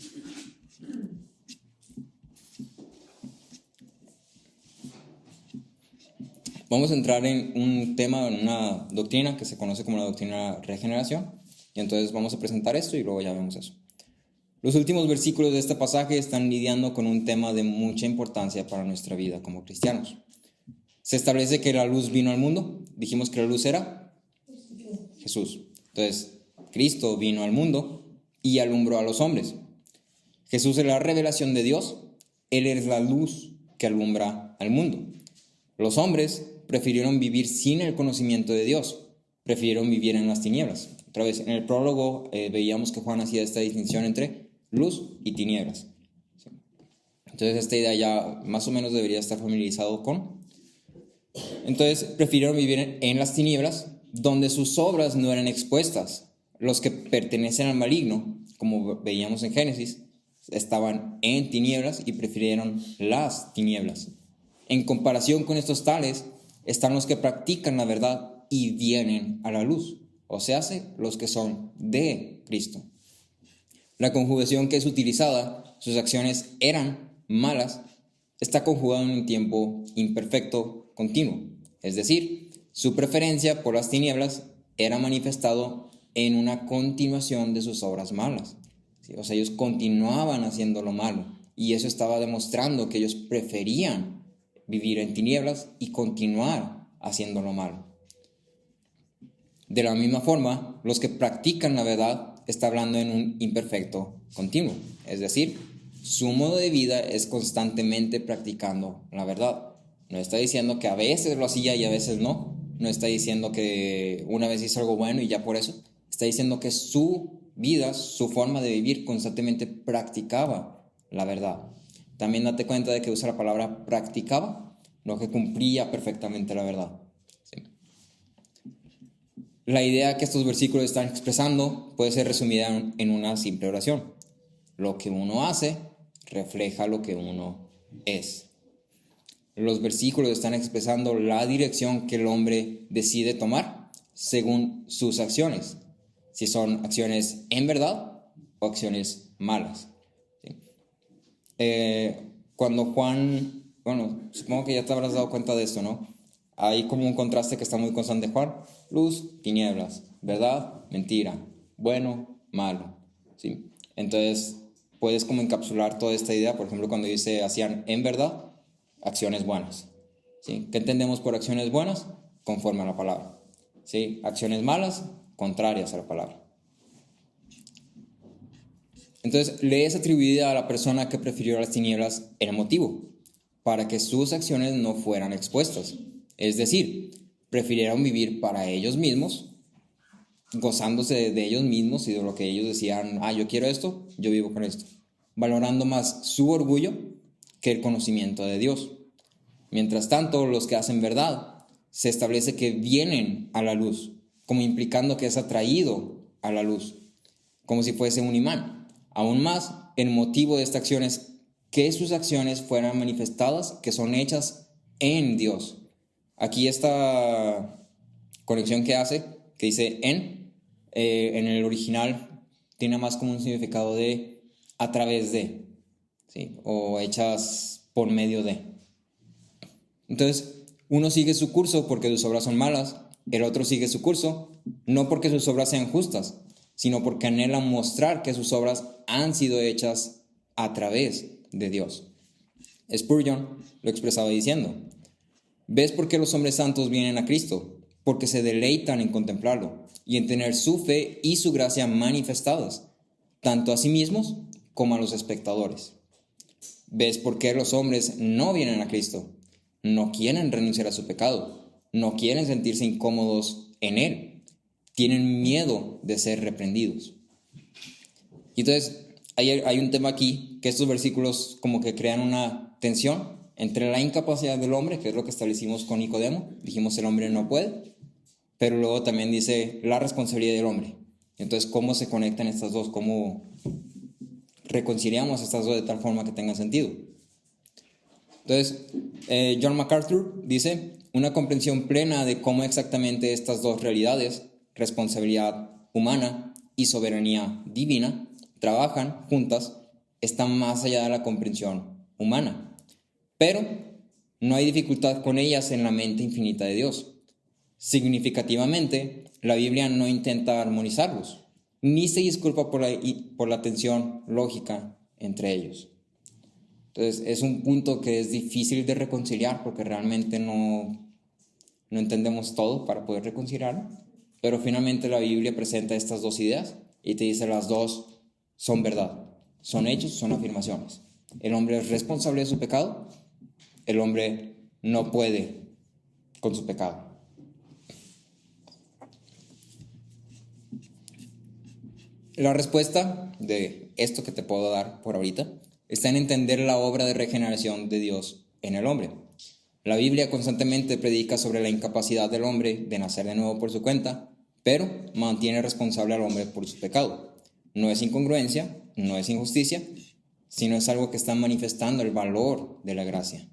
Vamos a entrar en un tema, en una doctrina que se conoce como la doctrina de regeneración. Y entonces vamos a presentar esto y luego ya vemos eso. Los últimos versículos de este pasaje están lidiando con un tema de mucha importancia para nuestra vida como cristianos. Se establece que la luz vino al mundo. Dijimos que la luz era Jesús. Entonces, Cristo vino al mundo y alumbró a los hombres. Jesús es la revelación de Dios. Él es la luz que alumbra al mundo. Los hombres prefirieron vivir sin el conocimiento de Dios. Prefirieron vivir en las tinieblas. Otra vez, en el prólogo veíamos que Juan hacía esta distinción entre luz y tinieblas. Entonces, esta idea ya más o menos debería estar familiarizado con. Entonces, prefirieron vivir en las tinieblas, donde sus obras no eran expuestas. Los que pertenecen al maligno, como veíamos en Génesis, estaban en tinieblas y prefirieron las tinieblas. En comparación con estos tales, están los que practican la verdad y vienen a la luz, o se hace los que son de Cristo. La conjugación que es utilizada, sus acciones eran malas, está conjugada en un tiempo imperfecto continuo. Es decir, su preferencia por las tinieblas era manifestado en una continuación de sus obras malas. ¿Sí? O sea, ellos continuaban haciendo lo malo y eso estaba demostrando que ellos preferían vivir en tinieblas y continuar haciendo lo malo. De la misma forma, los que practican la verdad está hablando en un imperfecto continuo. Es decir, su modo de vida es constantemente practicando la verdad. No está diciendo que a veces lo hacía y a veces no. No está diciendo que una vez hizo algo bueno y ya por eso. Está diciendo que su vida, su forma de vivir constantemente practicaba la verdad. También date cuenta de que usa la palabra practicaba, no que cumplía perfectamente la verdad. ¿Sí? La idea que estos versículos están expresando puede ser resumida en una simple oración. Lo que uno hace refleja lo que uno es. Los versículos están expresando la dirección que el hombre decide tomar según sus acciones. Si son acciones en verdad o acciones malas. ¿Sí? Cuando Juan, supongo que ya te habrás dado cuenta de esto, ¿no? Hay como un contraste que está muy constante en Juan. Luz, tinieblas, verdad, mentira, bueno, malo. ¿Sí? Entonces, puedes como encapsular toda esta idea, por ejemplo, cuando dice hacían en verdad, acciones buenas. ¿Sí? ¿Qué entendemos por acciones buenas? Conforme a la palabra. ¿Sí? Acciones malas, contrarias a la palabra. Entonces, le es atribuida a la persona que prefirió las tinieblas el motivo, para que sus acciones no fueran expuestas. Es decir, prefirieron vivir para ellos mismos, gozándose de ellos mismos y de lo que ellos decían, yo quiero esto, yo vivo con esto, valorando más su orgullo que el conocimiento de Dios. Mientras tanto, los que hacen verdad, se establece que vienen a la luz, como implicando que es atraído a la luz, como si fuese un imán. Aún más, el motivo de esta acción es que sus acciones fueran manifestadas, que son hechas en Dios. Aquí esta conexión que hace, que dice en el original, tiene más como un significado de a través de, ¿sí? O hechas por medio de. Entonces, uno sigue su curso porque sus obras son malas, el otro sigue su curso no porque sus obras sean justas, sino porque anhelan mostrar que sus obras han sido hechas a través de Dios. Spurgeon lo expresaba diciendo: ¿ves por qué los hombres santos vienen a Cristo? Porque se deleitan en contemplarlo y en tener su fe y su gracia manifestadas, tanto a sí mismos como a los espectadores. ¿Ves por qué los hombres no vienen a Cristo? No quieren renunciar a su pecado, no quieren sentirse incómodos en él, tienen miedo de ser reprendidos. Y entonces hay un tema aquí, que estos versículos como que crean una tensión entre la incapacidad del hombre, que es lo que establecimos con Nicodemo, dijimos el hombre no puede, pero luego también dice la responsabilidad del hombre. Entonces, ¿cómo se conectan estas dos? ¿Cómo reconciliamos estas dos de tal forma que tengan sentido? Entonces, John MacArthur dice, una comprensión plena de cómo exactamente estas dos realidades, responsabilidad humana y soberanía divina, trabajan juntas, está más allá de la comprensión humana. Pero no hay dificultad con ellas en la mente infinita de Dios. Significativamente, la Biblia no intenta armonizarlos, ni se disculpa por la tensión lógica entre ellos. Entonces, es un punto que es difícil de reconciliar porque realmente no entendemos todo para poder reconciliarlo, pero finalmente la Biblia presenta estas dos ideas y te dice las dos son verdad, son hechos, son afirmaciones. El hombre es responsable de su pecado, el hombre no puede con su pecado. La respuesta de esto que te puedo dar por ahorita está en entender la obra de regeneración de Dios en el hombre. La Biblia constantemente predica sobre la incapacidad del hombre de nacer de nuevo por su cuenta, pero mantiene responsable al hombre por su pecado. No es incongruencia, no es injusticia, sino es algo que está manifestando el valor de la gracia.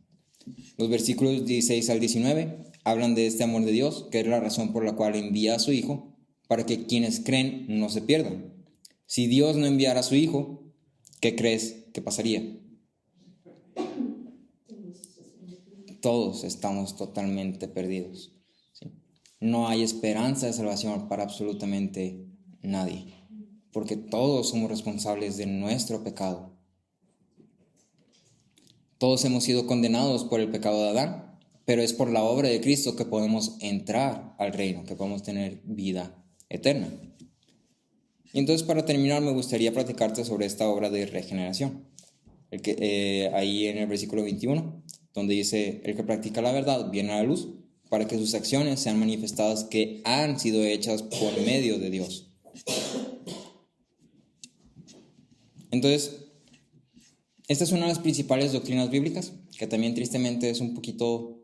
Los versículos 16 al 19 hablan de este amor de Dios, que es la razón por la cual envía a su Hijo, para que quienes creen no se pierdan. Si Dios no enviara a su Hijo, ¿qué crees que pasaría? Todos estamos totalmente perdidos, ¿sí? No hay esperanza de salvación para absolutamente nadie, porque todos somos responsables de nuestro pecado. Todos hemos sido condenados por el pecado de Adán, pero es por la obra de Cristo que podemos entrar al reino, que podemos tener vida eterna. Y entonces, para terminar, me gustaría platicarte sobre esta obra de regeneración. Ahí en el versículo 21, donde dice, el que practica la verdad viene a la luz, para que sus acciones sean manifestadas que han sido hechas por medio de Dios. Entonces, esta es una de las principales doctrinas bíblicas, que también tristemente es un poquito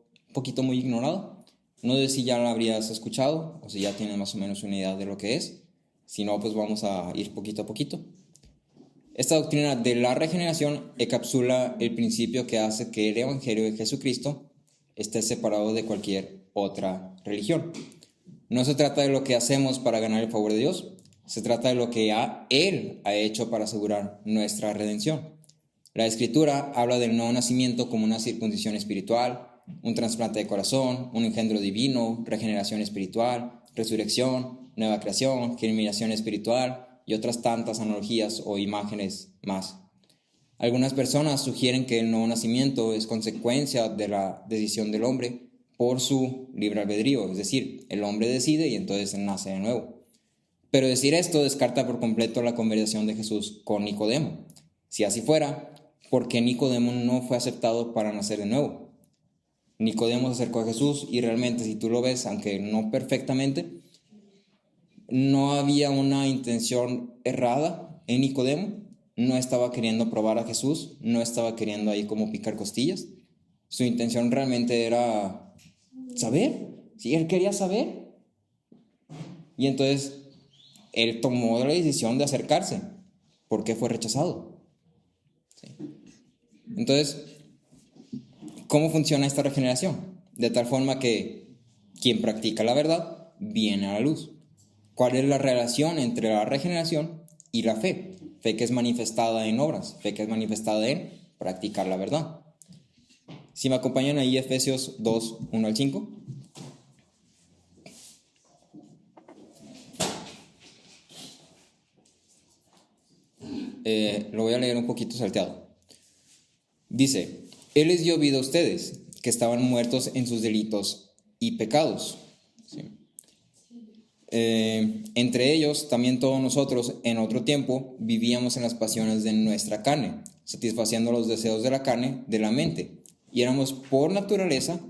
muy ignorado. No sé si ya la habrías escuchado, o si ya tienes más o menos una idea de lo que es. Si no, pues vamos a ir poquito a poquito. Esta doctrina de la regeneración encapsula el principio que hace que el Evangelio de Jesucristo esté separado de cualquier otra religión. No se trata de lo que hacemos para ganar el favor de Dios, se trata de lo que Él ha hecho para asegurar nuestra redención. La Escritura habla del nuevo nacimiento como una circuncisión espiritual, un trasplante de corazón, un engendro divino, regeneración espiritual, resurrección, nueva creación, germinación espiritual y otras tantas analogías o imágenes más. Algunas personas sugieren que el nuevo nacimiento es consecuencia de la decisión del hombre por su libre albedrío, es decir, el hombre decide y entonces nace de nuevo. Pero decir esto descarta por completo la conversación de Jesús con Nicodemo. Si así fuera, ¿por qué Nicodemo no fue aceptado para nacer de nuevo? Nicodemo se acercó a Jesús y realmente, si tú lo ves, aunque no perfectamente, no había una intención errada en Nicodemo. No estaba queriendo probar a Jesús, no estaba queriendo ahí como picar costillas. Su intención realmente era saber, sí, él quería saber. Y entonces él tomó la decisión de acercarse. ¿Por qué fue rechazado? Sí. Entonces, ¿cómo funciona esta regeneración? De tal forma que quien practica la verdad viene a la luz. ¿Cuál es la relación entre la regeneración y la fe? Fe que es manifestada en obras, fe que es manifestada en practicar la verdad. Si me acompañan ahí, Efesios 2, 1 al 5. Lo voy a leer un poquito salteado. Dice, Él les dio vida a ustedes, que estaban muertos en sus delitos y pecados. ¿Sí? Entre ellos, también todos nosotros, en otro tiempo, vivíamos en las pasiones de nuestra carne, satisfaciendo los deseos de la carne, de la mente, y éramos por naturaleza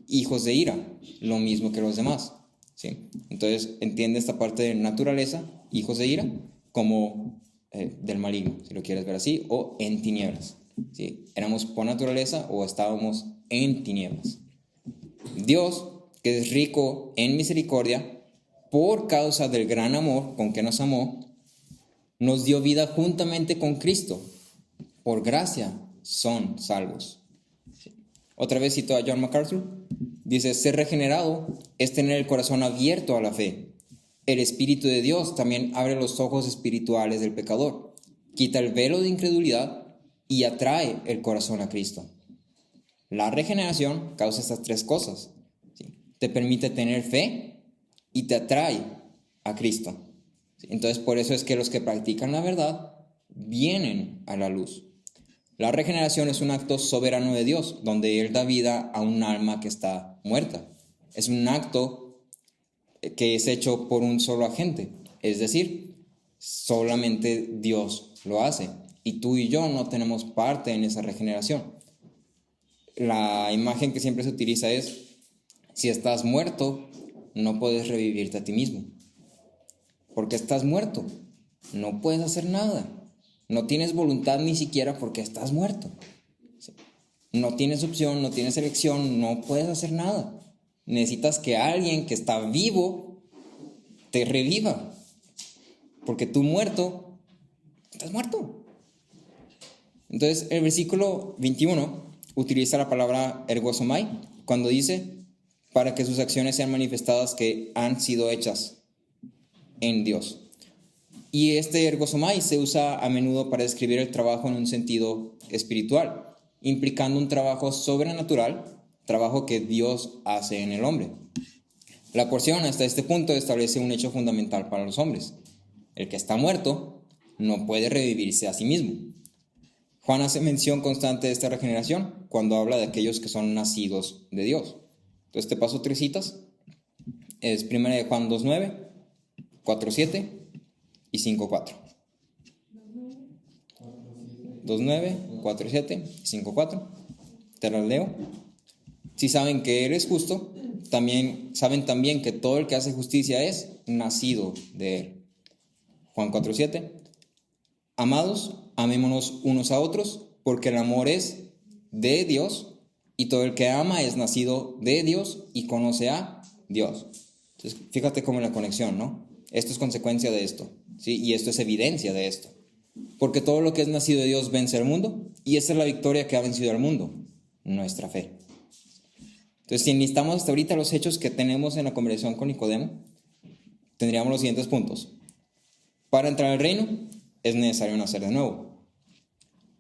hijos de ira, lo mismo que los demás. ¿Sí? Entonces, entiende esta parte de naturaleza, hijos de ira, como del maligno, si lo quieres ver así, o en tinieblas. ¿Sí? Éramos por naturaleza o estábamos en tinieblas. Dios, que es rico en misericordia, por causa del gran amor con que nos amó, nos dio vida juntamente con Cristo. Por gracia son salvos. Otra vez cito a John MacArthur. Dice, ser regenerado es tener el corazón abierto a la fe. El Espíritu de Dios también abre los ojos espirituales del pecador, quita el velo de incredulidad y atrae el corazón a Cristo. La regeneración causa estas tres cosas. ¿Sí? Te permite tener fe y te atrae a Cristo. ¿Sí? Entonces, por eso es que los que practican la verdad vienen a la luz. La regeneración es un acto soberano de Dios, donde Él da vida a un alma que está muerta. Es un acto que es hecho por un solo agente, es decir, solamente Dios lo hace. Y tú y yo no tenemos parte en esa regeneración. La imagen que siempre se utiliza es, si estás muerto, no puedes revivirte a ti mismo. Porque estás muerto, no puedes hacer nada. No tienes voluntad ni siquiera porque estás muerto. No tienes opción, no tienes elección, no puedes hacer nada. Necesitas que alguien que está vivo te reviva. Porque tú muerto, estás muerto. Entonces, el versículo 21 utiliza la palabra ergosomai cuando dice, para que sus acciones sean manifestadas que han sido hechas en Dios. Y este ergosomai se usa a menudo para describir el trabajo en un sentido espiritual, implicando un trabajo sobrenatural, trabajo que Dios hace en el hombre. La porción hasta este punto establece un hecho fundamental para los hombres. El que está muerto no puede revivirse a sí mismo. Juan hace mención constante de esta regeneración cuando habla de aquellos que son nacidos de Dios. Entonces te paso tres citas. Es 1 de Juan 2:9, 4:7 y 5:4. 2:9, 4:7 y 5:4. Te las leo. Si saben que eres justo, saben también que todo el que hace justicia es nacido de él. Juan 4:7. Amados, amémonos unos a otros, porque el amor es de Dios, y todo el que ama es nacido de Dios y conoce a Dios. Entonces, fíjate cómo es la conexión, ¿no? Esto es consecuencia de esto, ¿sí? Y esto es evidencia de esto. Porque todo lo que es nacido de Dios vence al mundo, y esa es la victoria que ha vencido al mundo, nuestra fe. Entonces, si enlistamos hasta ahorita los hechos que tenemos en la conversación con Nicodemo, tendríamos los siguientes puntos. Para entrar al reino, es necesario nacer de nuevo.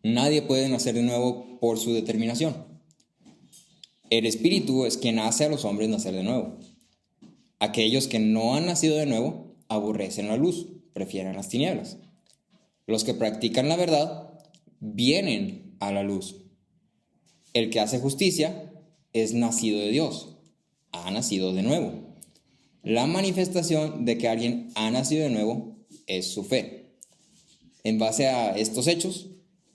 Nadie puede nacer de nuevo por su determinación. El Espíritu es quien hace a los hombres nacer de nuevo. Aquellos que no han nacido de nuevo aborrecen la luz, prefieren las tinieblas. Los que practican la verdad vienen a la luz. El que hace justicia es nacido de Dios, ha nacido de nuevo. La manifestación de que alguien ha nacido de nuevo es su fe. En base a estos hechos,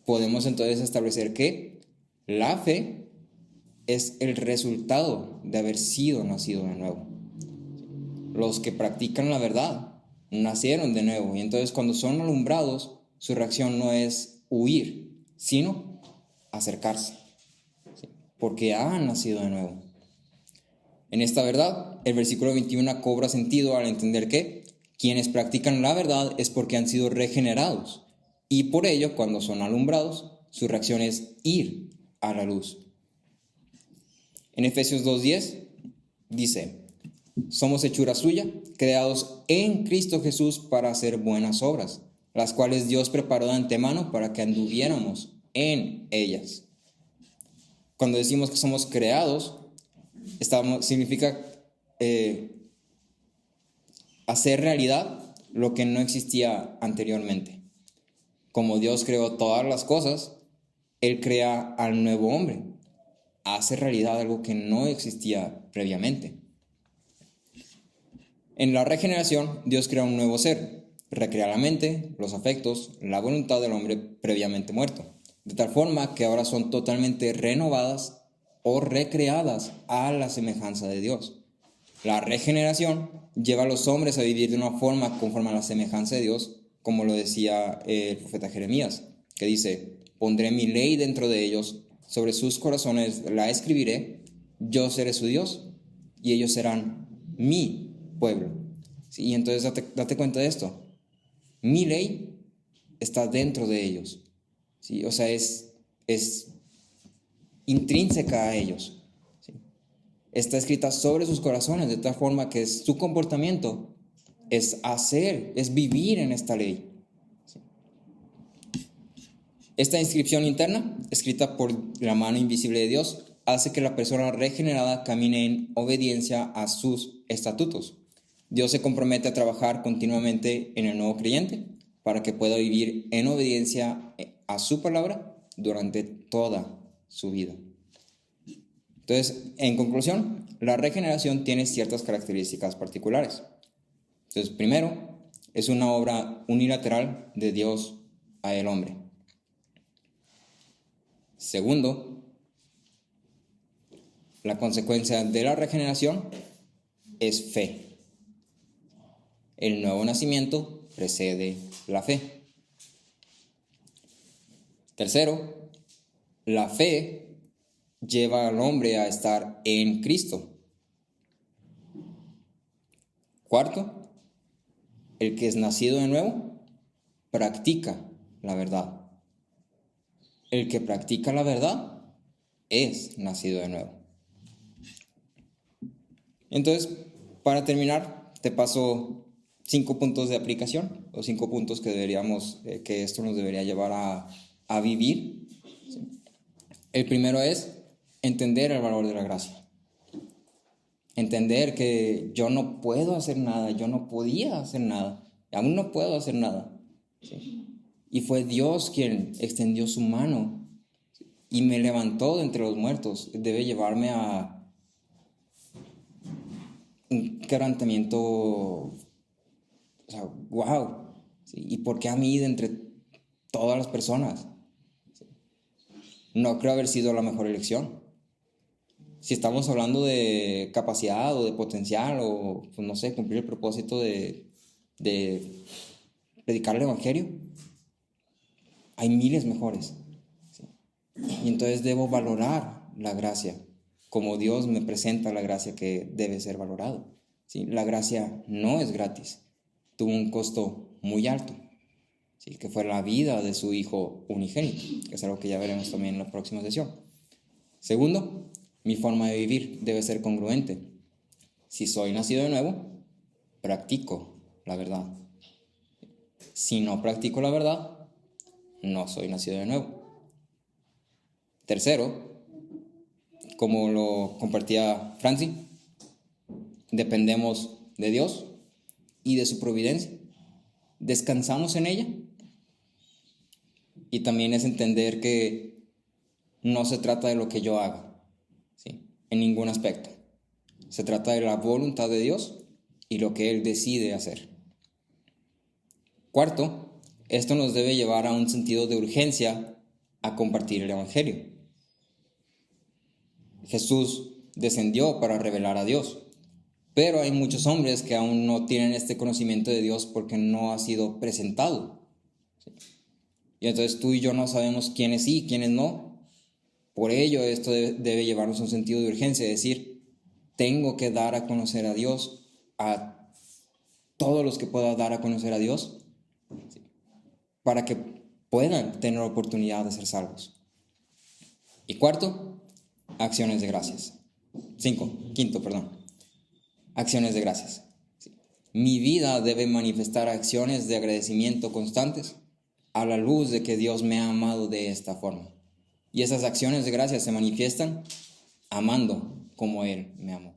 podemos entonces establecer que la fe es el resultado de haber sido nacido de nuevo. Los que practican la verdad nacieron de nuevo, y entonces cuando son alumbrados, su reacción no es huir, sino acercarse, porque han nacido de nuevo. En esta verdad, el versículo 21 cobra sentido al entender que quienes practican la verdad es porque han sido regenerados, y por ello, cuando son alumbrados, su reacción es ir a la luz. En Efesios 2:10 dice, somos hechura suya, creados en Cristo Jesús para hacer buenas obras, las cuales Dios preparó de antemano para que anduviéramos en ellas. Cuando decimos que somos creados, significa hacer realidad lo que no existía anteriormente. Como Dios creó todas las cosas, Él crea al nuevo hombre. Hace realidad algo que no existía previamente. En la regeneración, Dios crea un nuevo ser. Recrea la mente, los afectos, la voluntad del hombre previamente muerto. De tal forma que ahora son totalmente renovadas o recreadas a la semejanza de Dios. La regeneración lleva a los hombres a vivir de una forma conforme a la semejanza de Dios, como lo decía el profeta Jeremías, que dice: pondré mi ley dentro de ellos, sobre sus corazones la escribiré, yo seré su Dios y ellos serán mi pueblo. ¿Sí? Y entonces date cuenta de esto. Mi ley está dentro de ellos. ¿Sí? O sea, es intrínseca a ellos. ¿Sí? Está escrita sobre sus corazones, de tal forma que su comportamiento es vivir en esta ley. ¿Sí? Esta inscripción interna, escrita por la mano invisible de Dios, hace que la persona regenerada camine en obediencia a sus estatutos. Dios se compromete a trabajar continuamente en el nuevo creyente para que pueda vivir en obediencia a su palabra durante toda su vida. Entonces, en conclusión, la regeneración tiene ciertas características particulares. Entonces, primero, es una obra unilateral de Dios a el hombre. Segundo, la consecuencia de la regeneración es fe. El nuevo nacimiento precede la fe. Tercero, la fe lleva al hombre a estar en Cristo. Cuarto, el que es nacido de nuevo practica la verdad. El que practica la verdad es nacido de nuevo. Entonces, para terminar, te paso 5 puntos de aplicación, o 5 puntos que esto nos debería llevar a vivir. ¿Sí? El primero es entender el valor de la gracia. Entender que yo no puedo hacer nada, yo no podía hacer nada, aún no puedo hacer nada. ¿Sí? Y fue Dios quien extendió su mano y me levantó de entre los muertos. Debe llevarme a un quebrantamiento, o sea, wow. ¿Sí? ¿Y por qué a mí de entre todas las personas? ¿Sí? No creo haber sido la mejor elección. Si estamos hablando de capacidad o de potencial o, pues no sé, cumplir el propósito de predicar el evangelio, hay miles mejores. ¿Sí? Y entonces debo valorar la gracia, como Dios me presenta la gracia que debe ser valorado. ¿Sí? La gracia no es gratis, tuvo un costo muy alto, ¿sí? Que fue la vida de su Hijo unigénito, que es algo que ya veremos también en la próxima sesión. Segundo, mi forma de vivir debe ser congruente. Si soy nacido de nuevo, practico la verdad. Si no practico la verdad, no soy nacido de nuevo. Tercero, como lo compartía Franci, dependemos de Dios y de su providencia. Descansamos en ella. Y también es entender que no se trata de lo que yo haga, ¿sí? En ningún aspecto. Se trata de la voluntad de Dios y lo que Él decide hacer. Cuarto, esto nos debe llevar a un sentido de urgencia a compartir el evangelio. Jesús descendió para revelar a Dios, pero hay muchos hombres que aún no tienen este conocimiento de Dios porque no ha sido presentado. ¿Sí? Y entonces tú y yo no sabemos quiénes sí, quiénes no. Por ello esto debe llevarnos a un sentido de urgencia, es decir, tengo que dar a conocer a Dios a todos los que pueda dar a conocer a Dios, ¿sí? Para que puedan tener oportunidad de ser salvos. Y cuarto, acciones de gracias. Quinto, acciones de gracias. ¿Sí? Mi vida debe manifestar acciones de agradecimiento constantes a la luz de que Dios me ha amado de esta forma. Y esas acciones de gracias se manifiestan amando como Él me amó.